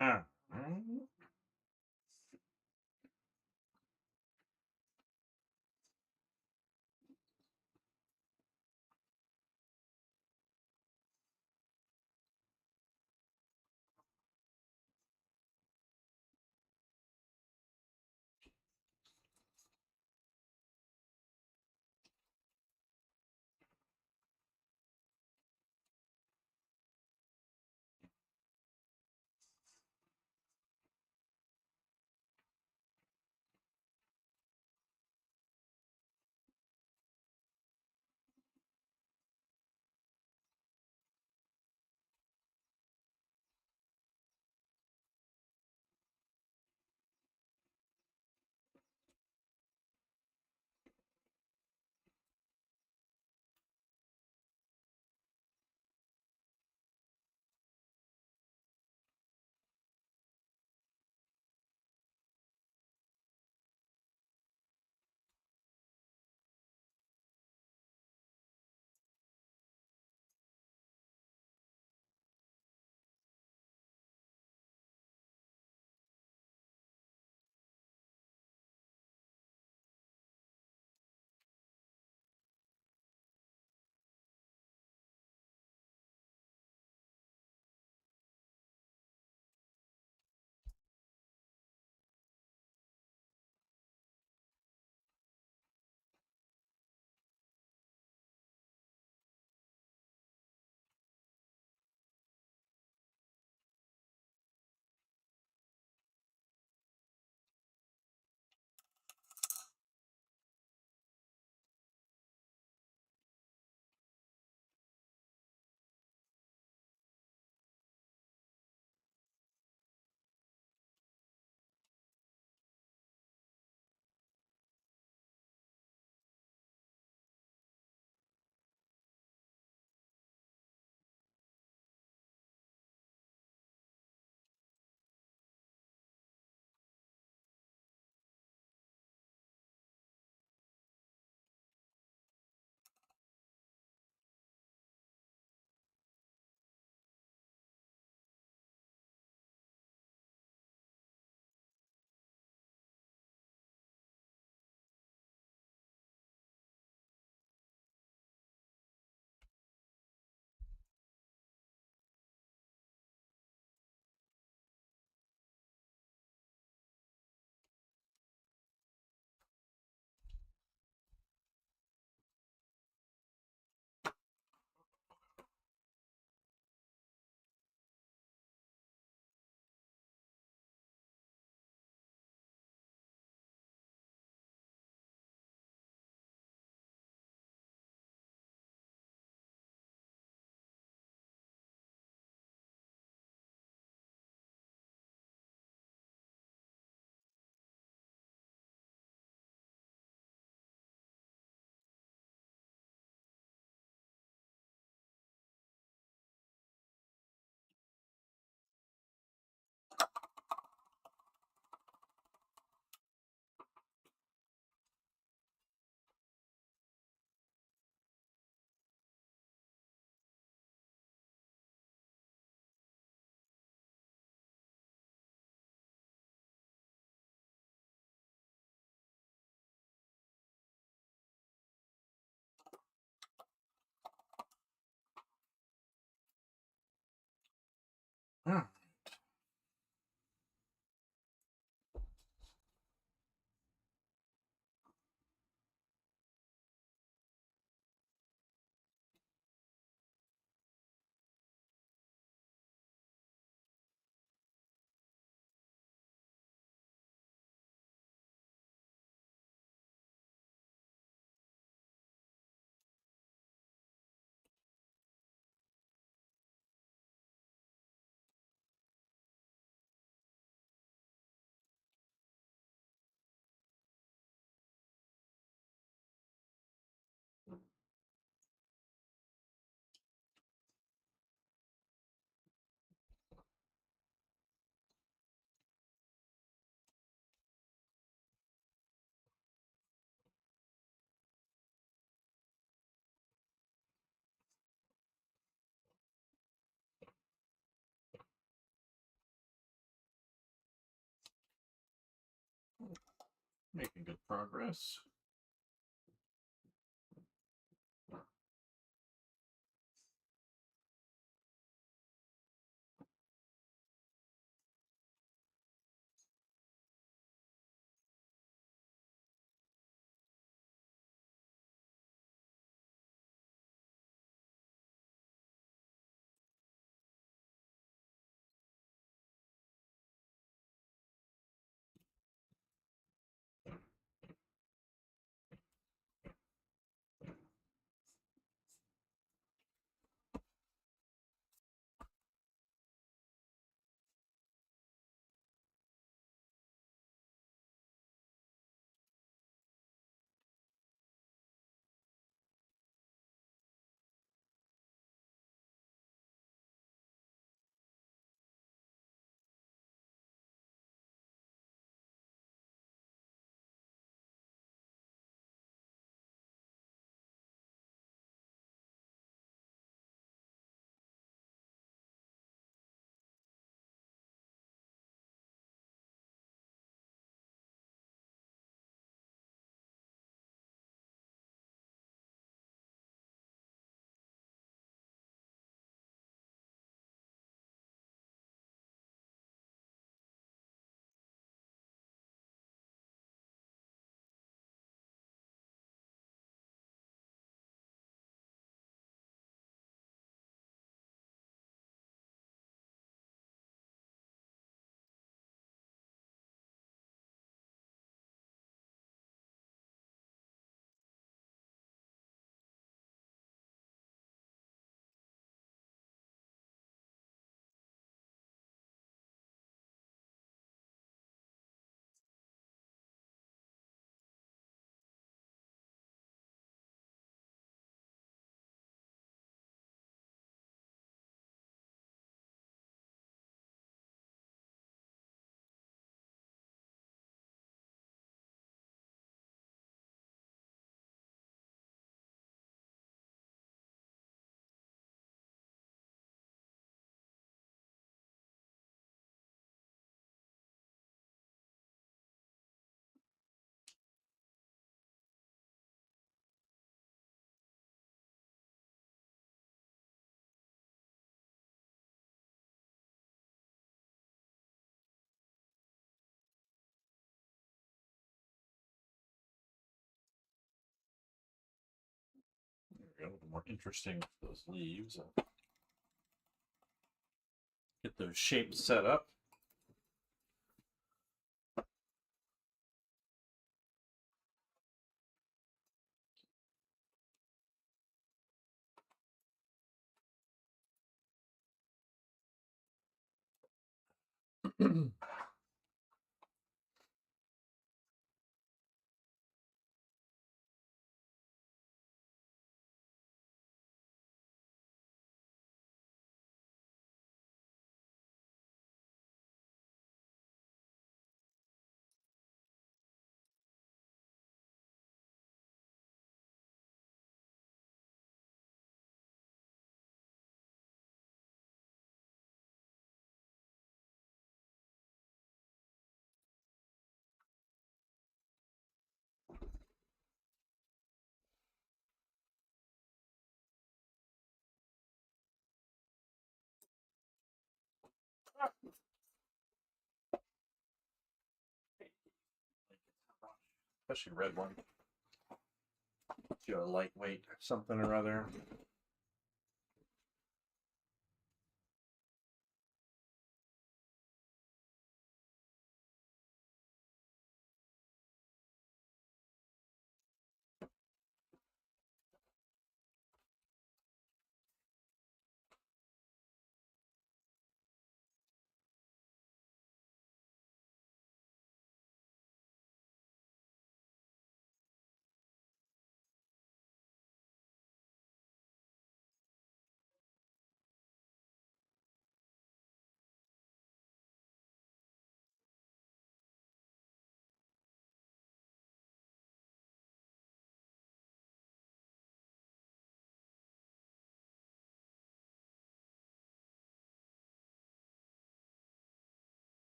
All right. Making good progress. There we go. A little more interesting with those leaves. Get those shapes set up. Especially red one. Do a lightweight something or other.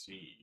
see.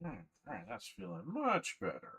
All right, that's feeling much better.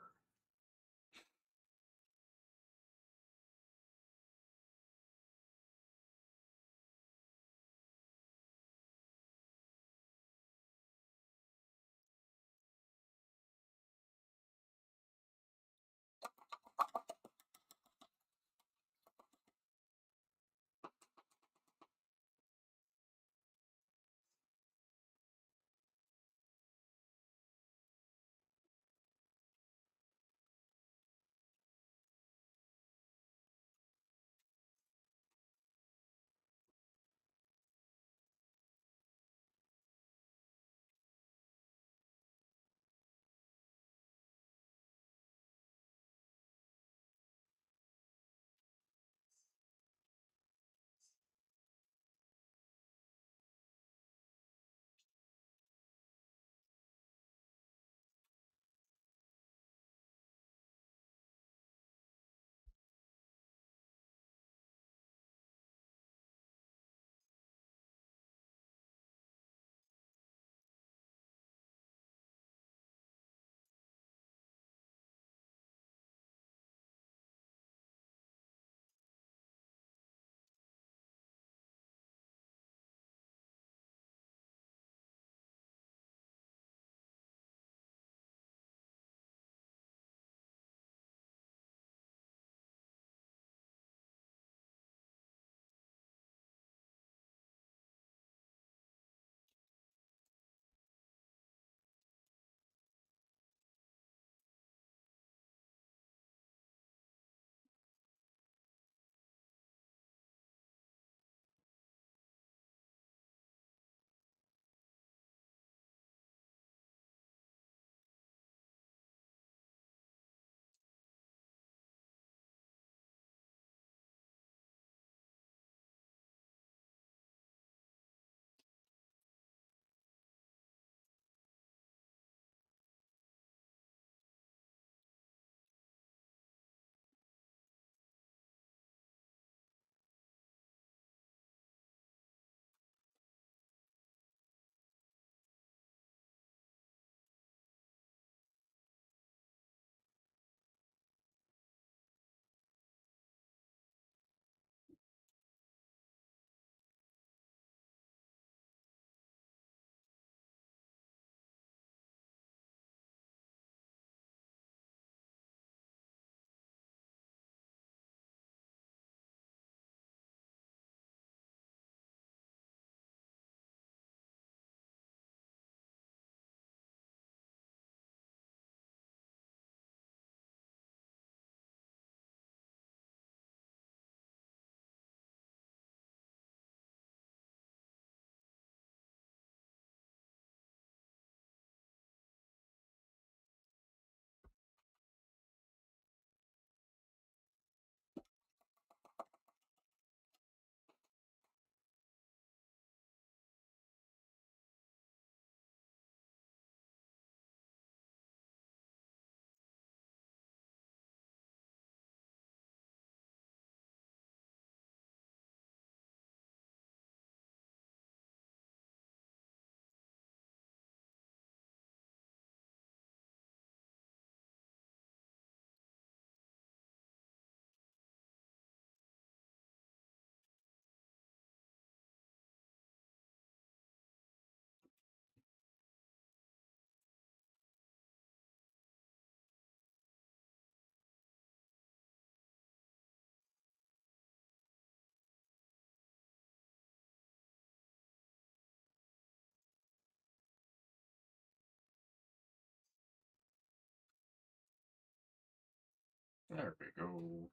There we go.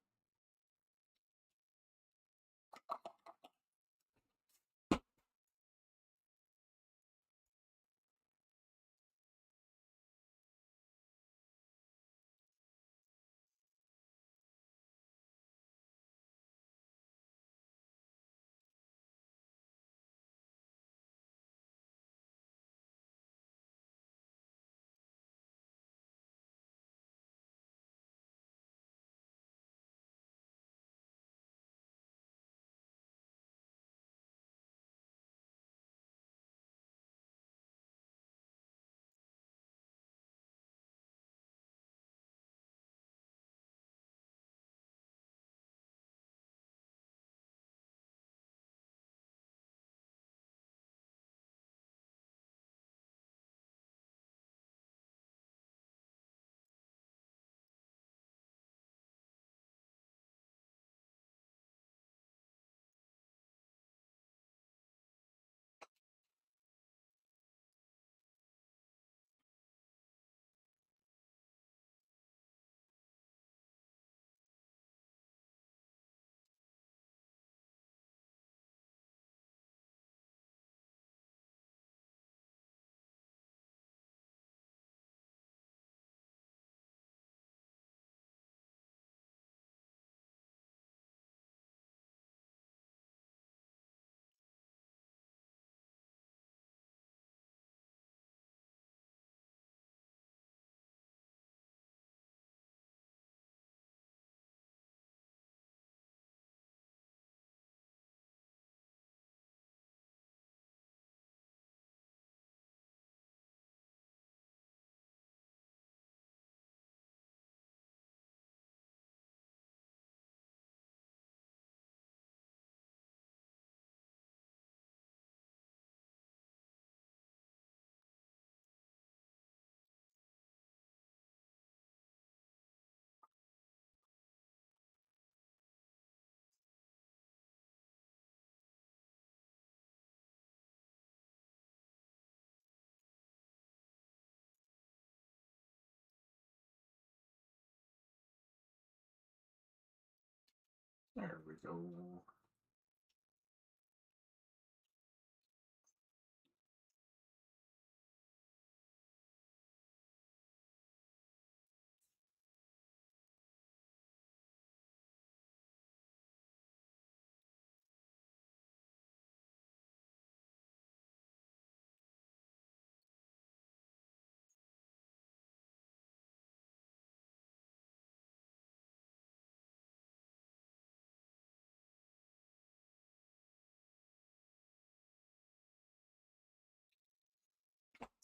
There we go.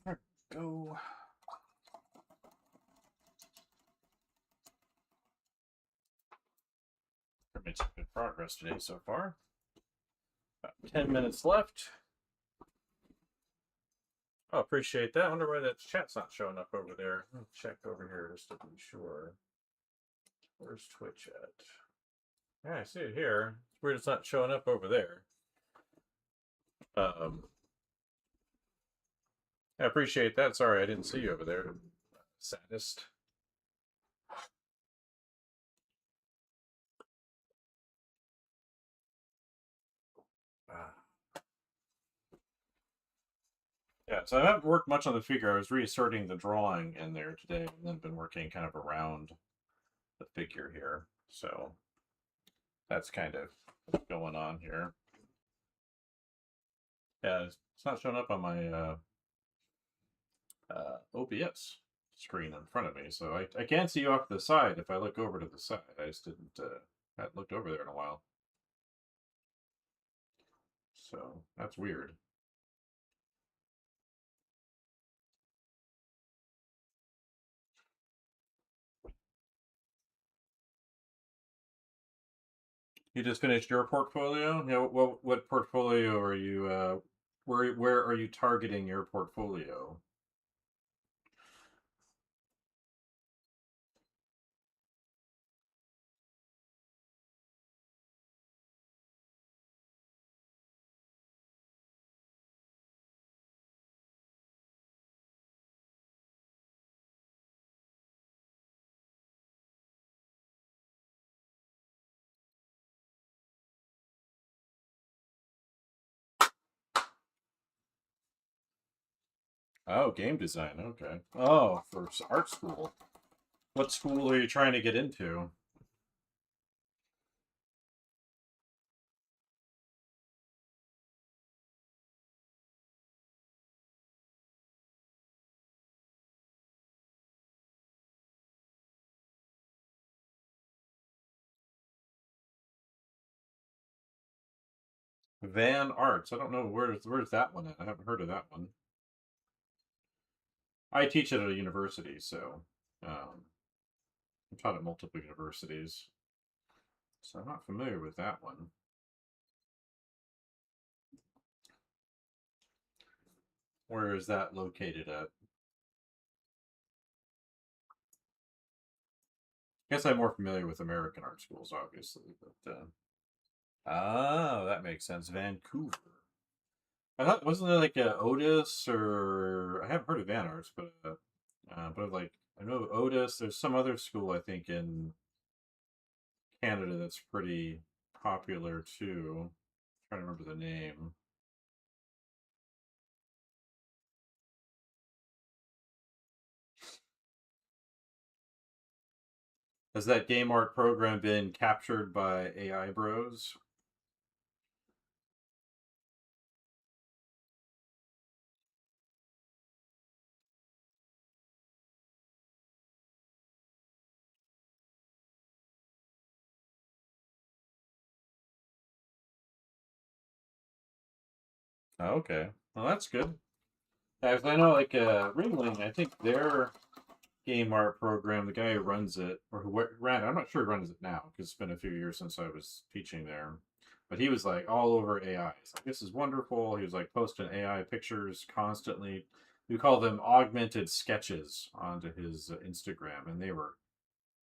There we go. We've made some good progress today so far. About 10 minutes left. Oh, appreciate that. I wonder why that chat's not showing up over there. Let me check over here just to be sure. Where's Twitch at? Yeah, I see it here. It's weird it's not showing up over there. I appreciate that. Sorry, I didn't see you over there. Saddest. Yeah, so I haven't worked much on the figure. I was reasserting the drawing in there today, and then been working kind of around the figure here. So that's kind of what's going on here. Yeah, it's not showing up on my OBS screen in front of me, so I can see you off to the side if I look over to the side. I just hadn't looked over there in a while. So that's weird. You just finished your portfolio? Yeah, what portfolio are you where are you targeting your portfolio? Oh, game design. Okay. Oh, for art school. What school are you trying to get into? Van Arts. I don't know where's that one at. I haven't heard of that one. I teach at a university, so I'm taught at multiple universities, so I'm not familiar with that one. Where is that located at? I guess I'm more familiar with American art schools, obviously, but oh, that makes sense. Vancouver. I thought wasn't there like a Otis or I haven't heard of Van Arts, but like I know Otis. There's some other school I think in Canada that's pretty popular too. I'm trying to remember the name. Has that game art program been captured by AI Bros? Oh, okay, well that's good. I know like Ringling. I think their game art program, the guy who runs it or who ran it, I'm not sure who runs it now because it's been a few years since I was teaching there. But he was like all over AI. He's like, this is wonderful. He was like posting AI pictures constantly. We call them augmented sketches onto his Instagram, and they were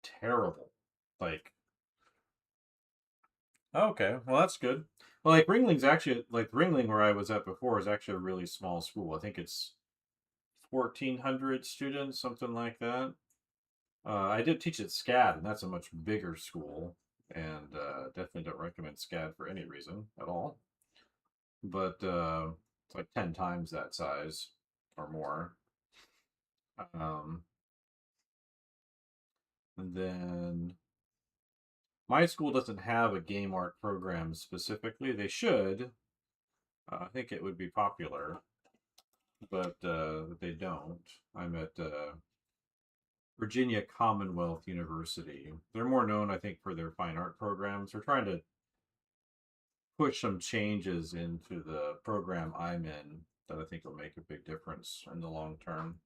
terrible. Like, okay, well that's good. Well, like Ringling's actually like Ringling where I was at before is actually a really small school. I think it's 1,400 students, something like that. I did teach at SCAD, and that's a much bigger school, and definitely don't recommend SCAD for any reason at all. But it's like 10 times that size or more. Um, and then my school doesn't have a game art program specifically. They should. I think it would be popular, but they don't. I'm at Virginia Commonwealth University. They're more known, I think, for their fine art programs. They're trying to push some changes into the program I'm in that I think will make a big difference in the long term.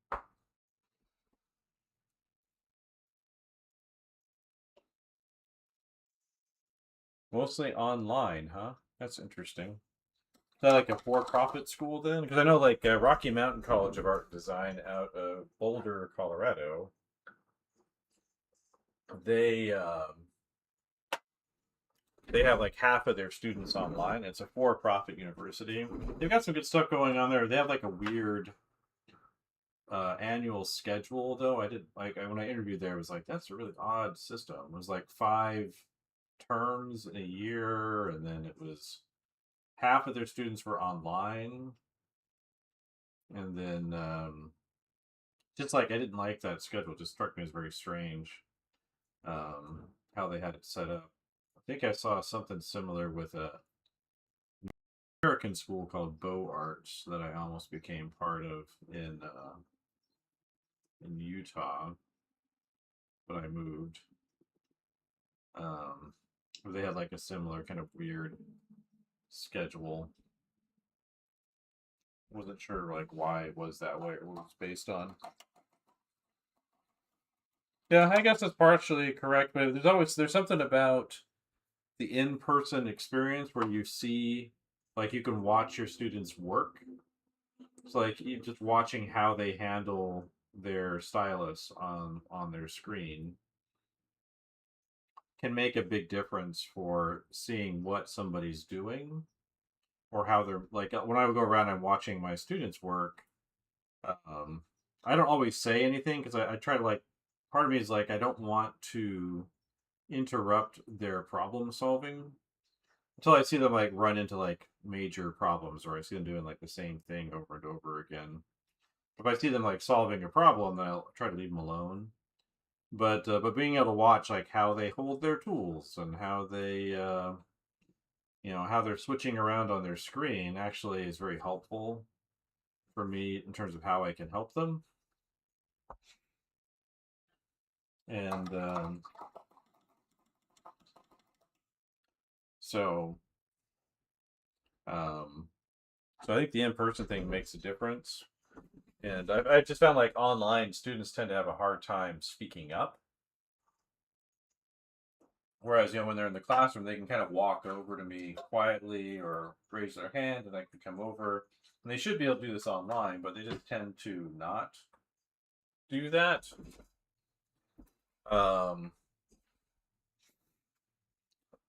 Mostly online, huh? That's interesting. Is that like a for-profit school then? Because I know like Rocky Mountain College of Art and Design out of Boulder, Colorado, they they have like half of their students online. It's a for-profit university. They've got some good stuff going on there. They have like a weird annual schedule though. I did like when I interviewed there, it was like that's a really odd system. It was like 5 terms in a year, and then it was half of their students were online, and then just like I didn't like that schedule. It just struck me as very strange how they had it set up. I think I saw something similar with a American school called Bow Arts that I almost became part of in Utah, but I moved. Um, they had like a similar kind of weird schedule. Wasn't sure like why it was that way or what it was based on. Yeah, I guess that's partially correct, but there's something about the in-person experience where you see like you can watch your students work. It's like you just watching how they handle their stylus on their screen can make a big difference for seeing what somebody's doing or how they're like when I would go around and watching my students work. um I don't always say anything because I try to like part of me is like I don't want to interrupt their problem solving until I see them like run into like major problems or I see them doing like the same thing over and over again. if I see them like solving a problem, then I'll try to leave them alone. But being able to watch like how they hold their tools and how they how they're switching around on their screen actually is very helpful for me in terms of how I can help them. And so um, so I think the in-person thing makes a difference. And I just found like online students tend to have a hard time speaking up. Whereas, when they're in the classroom, they can kind of walk over to me quietly or raise their hand and I can come over. And they should be able to do this online, but they just tend to not do that. Um,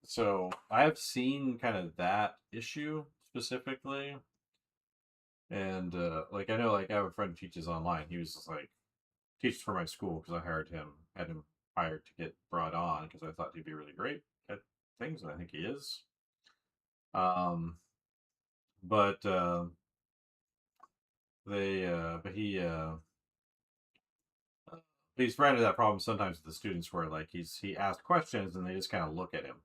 so I've seen kind of that issue specifically. And like I know like I have a friend who teaches online. He was just like teaches for my school because I had him hired to get brought on because I thought he'd be really great at things, and I think he is. Um, but they but he's ran into that problem sometimes with the students where like he asks questions and they just kind of look at him.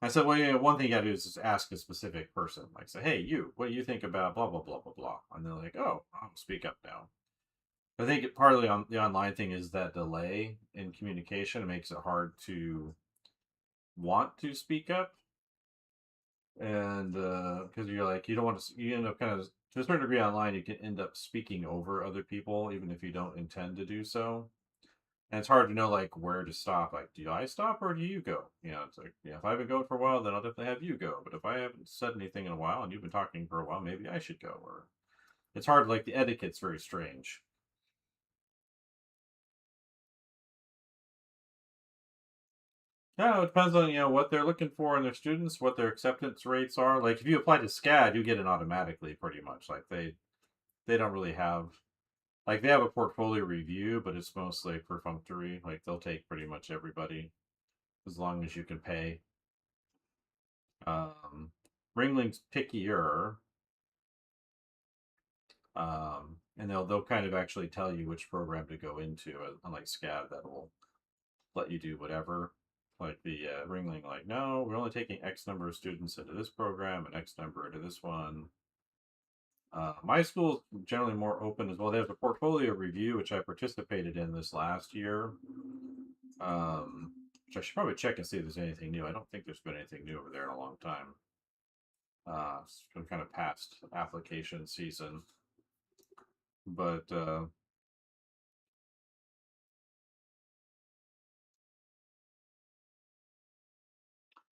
I said, well, one thing you got to do is just ask a specific person, like say, hey, you, what do you think about blah blah blah blah blah, and they're like, oh, I'll speak up now. I think partly on the online thing is that delay in communication. It makes it hard to want to speak up, and because you're like you don't want to, you end up kind of to a certain degree online. You can end up speaking over other people, even if you don't intend to do so. And it's hard to know like where to stop. Like, do I stop or do you go? It's like, if I've been going for a while, then I'll definitely have you go. But if I haven't said anything in a while and you've been talking for a while, maybe I should go. Or it's hard. Like the etiquette's very strange. Yeah, it depends on what they're looking for in their students, what their acceptance rates are. Like if you apply to SCAD, you get it automatically, pretty much. Like they don't really have like they have a portfolio review, but it's mostly perfunctory. Like they'll take pretty much everybody as long as you can pay. Um, Ringling's pickier, and they'll kind of actually tell you which program to go into. Unlike SCAD, that will let you do whatever. Like the Ringling, like no, we're only taking X number of students into this program and X number into this one. My school is generally more open as well. They have a portfolio review, which I participated in this last year. Which I should probably check and see if there's anything new. I don't think there's been anything new over there in a long time. It's been kind of past application season, but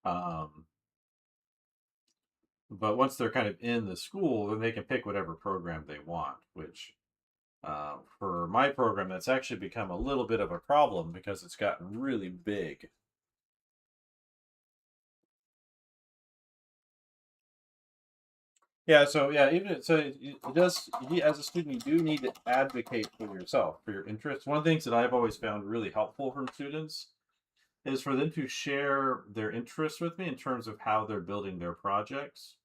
um, but once they're kind of in the school, then they can pick whatever program they want. Which for my program, that's actually become a little bit of a problem because it's gotten really big. Yeah, so yeah, it does. As a student, you do need to advocate for yourself, for your interests. One of the things that I've always found really helpful from students is for them to share their interests with me in terms of how they're building their projects.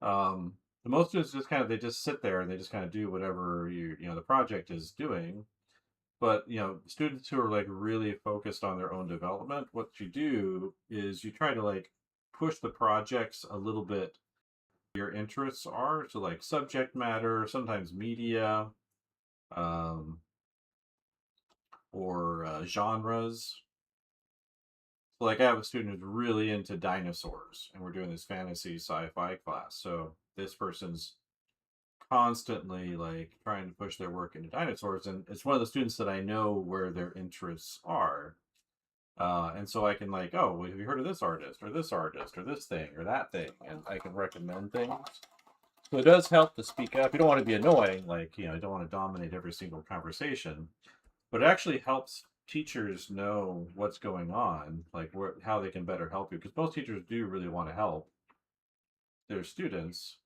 The most students just kind of they just sit there and they just kind of do whatever the project is doing. But students who are like really focused on their own development, what you do is you try to like push the projects a little bit your interests are, so like subject matter, sometimes media, um, or genres. So like I have a student who's really into dinosaurs, and we're doing this fantasy sci-fi class. So this person's constantly like trying to push their work into dinosaurs, and it's one of the students that I know where their interests are. And so I can like, oh, well, have you heard of this artist or this artist or this thing or that thing, and I can recommend things. So it does help to speak up. You don't want to be annoying, like you don't want to dominate every single conversation, but it actually helps teachers know what's going on, like how they can better help you, because most teachers do really want to help their students,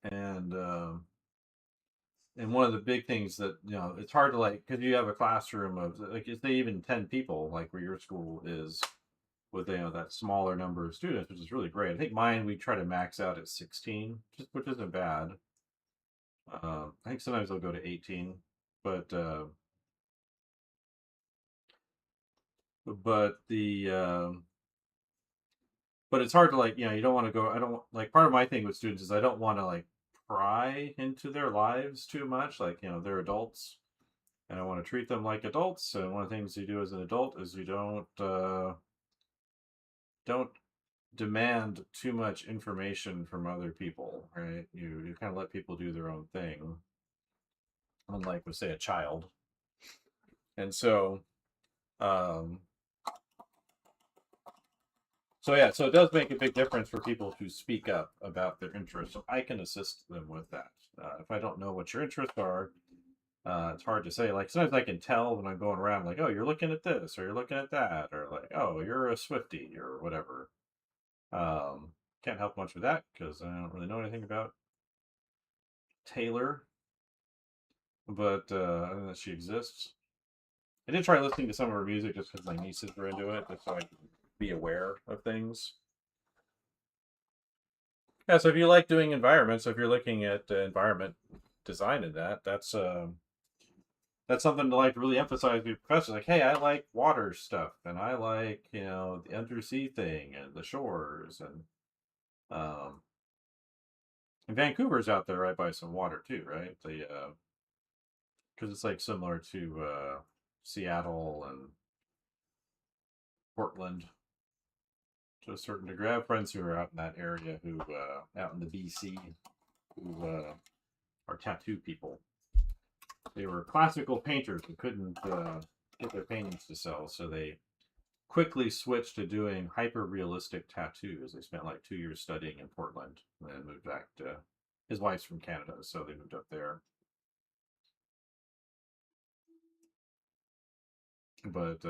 and and one of the big things that it's hard to like because you have a classroom of like if they even 10 people like where your school is with that smaller number of students, which is really great. I think mine we try to max out at 16, which isn't bad. I think sometimes they'll go to 18, but but the but it's hard to like, you don't want to go. I don't like, part of my thing with students is I don't want to like pry into their lives too much. Like, they're adults, and I want to treat them like adults. And one of the things you do as an adult is you don't demand too much information from other people, right? You kind of let people do their own thing, unlike with, say, a child. And um, so it does make a big difference for people to speak up about their interests. So I can assist them with that. If I don't know what your interests are, it's hard to say. Like, sometimes I can tell when I'm going around, like, oh, you're looking at this, or you're looking at that, or like, oh, you're a Swiftie, or whatever. Um, can't help much with that because I don't really know anything about Taylor, but I know that she exists. I did try listening to some of her music just because my nieces were into it, just so I could be aware of things. Yeah, so if you like doing environments, so if you're looking at environment design in that's something to like really emphasize with your professor. Like, hey, I like water stuff, and I like the undersea thing and the shores, um, and Vancouver's out there right by some water too, right? The because it's like similar to Seattle and Portland to a certain degree. I have friends who are out in that area who out in the BC who are tattoo people. They were classical painters who couldn't get their paintings to sell, so they quickly switched to doing hyper realistic tattoos. They spent like 2 years studying in Portland and then moved back to. His wife's from Canada, so they moved up there. But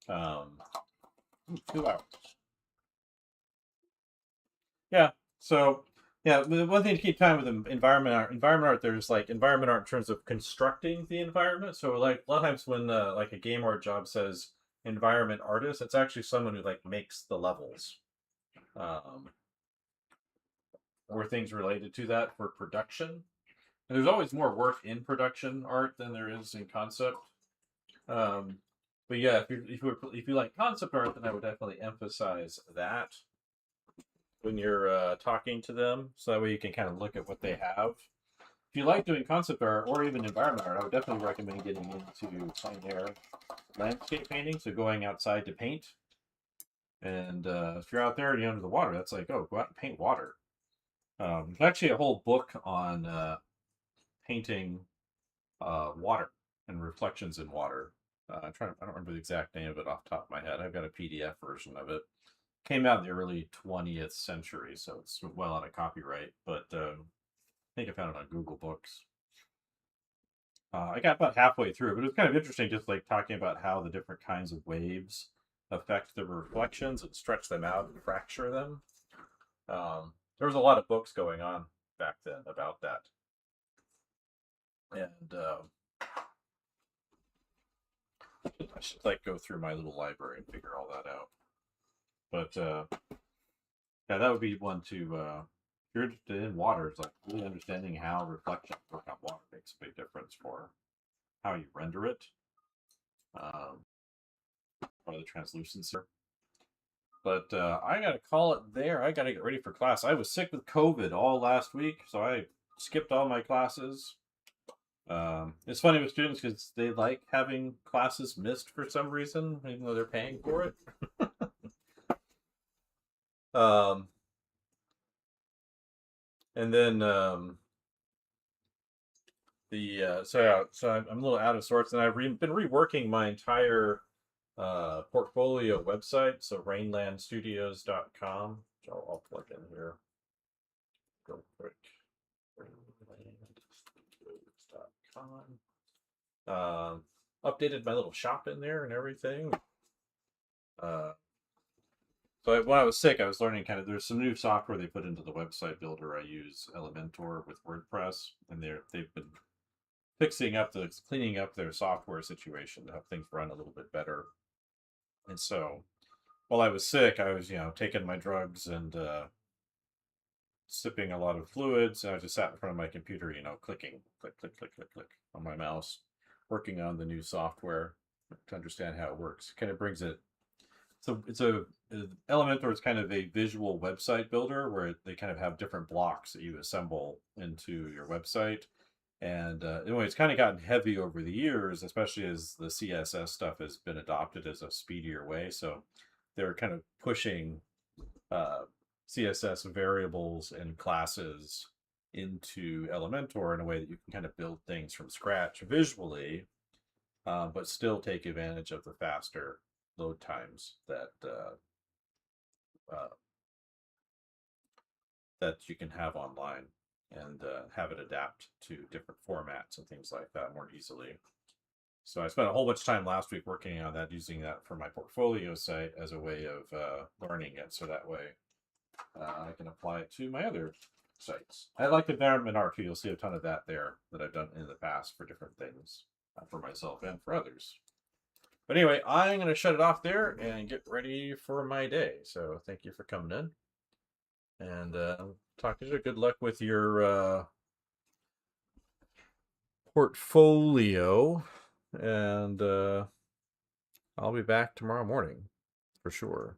um, 2 hours. Yeah. So yeah, the one thing to keep time with environment art. Environment art, there's like environment art in terms of constructing the environment. So like a lot of times when like a game art job says environment artist, it's actually someone who like makes the levels, um, or things related to that for production. And there's always more work in production art than there is in concept. Um, but yeah, if you like concept art, then I would definitely emphasize that when you're talking to them, so that way you can kind of look at what they have. If you like doing concept art or even environment art, I would definitely recommend getting into plein air landscape painting. So going outside to paint, and if you're out there and you're under the water, that's like, oh, go out and paint water. There's actually a whole book on painting water and reflections in water. I don't remember the exact name of it off the top of my head. I've got a PDF version of it. Came out in the early 20th century, so it's well out of copyright. But I think I found it on Google Books. I got about halfway through, but it was kind of interesting, just like talking about how the different kinds of waves affect the reflections and stretch them out and fracture them. There was a lot of books going on back then about that, and I should like go through my little library and figure all that out. But yeah, that would be one to. If you're interested in water, it's like really understanding how reflections work on water makes a big difference for how you render it, um, or the translucency. But I gotta call it there. I gotta get ready for class. I was sick with COVID all last week, so I skipped all my classes. It's funny with students because they like having classes missed for some reason, even though they're paying for it. um, and then so I'm a little out of sorts, and I've been reworking my entire portfolio website. So rainlandstudios.com, which I'll plug in here real quick. rainlandstudios.com. Updated my little shop in there and everything. So when I was sick, I was learning kind of, there's some new software they put into the website builder. I use Elementor with WordPress, and they've been cleaning up their software situation to have things run a little bit better. And so while I was sick, I was, taking my drugs and sipping a lot of fluids. And I just sat in front of my computer, clicking, click, click, click, click, click on my mouse, working on the new software to understand how it works. Kind of brings it. So it's a Elementor is kind of a visual website builder where they kind of have different blocks that you assemble into your website. And anyway, it's kind of gotten heavy over the years, especially as the CSS stuff has been adopted as a speedier way. So they're kind of pushing CSS variables and classes into Elementor in a way that you can kind of build things from scratch visually, but still take advantage of the faster load times that you can have online, and have it adapt to different formats and things like that more easily. So I spent a whole bunch of time last week working on that, using that for my portfolio site as a way of learning it, so that way I can apply it to my other sites. I like environment art too. You'll see a ton of that there that I've done in the past for different things, for myself and for others. But anyway, I'm going to shut it off there and get ready for my day. So thank you for coming in. And talk to you. Good luck with your portfolio. And I'll be back tomorrow morning for sure.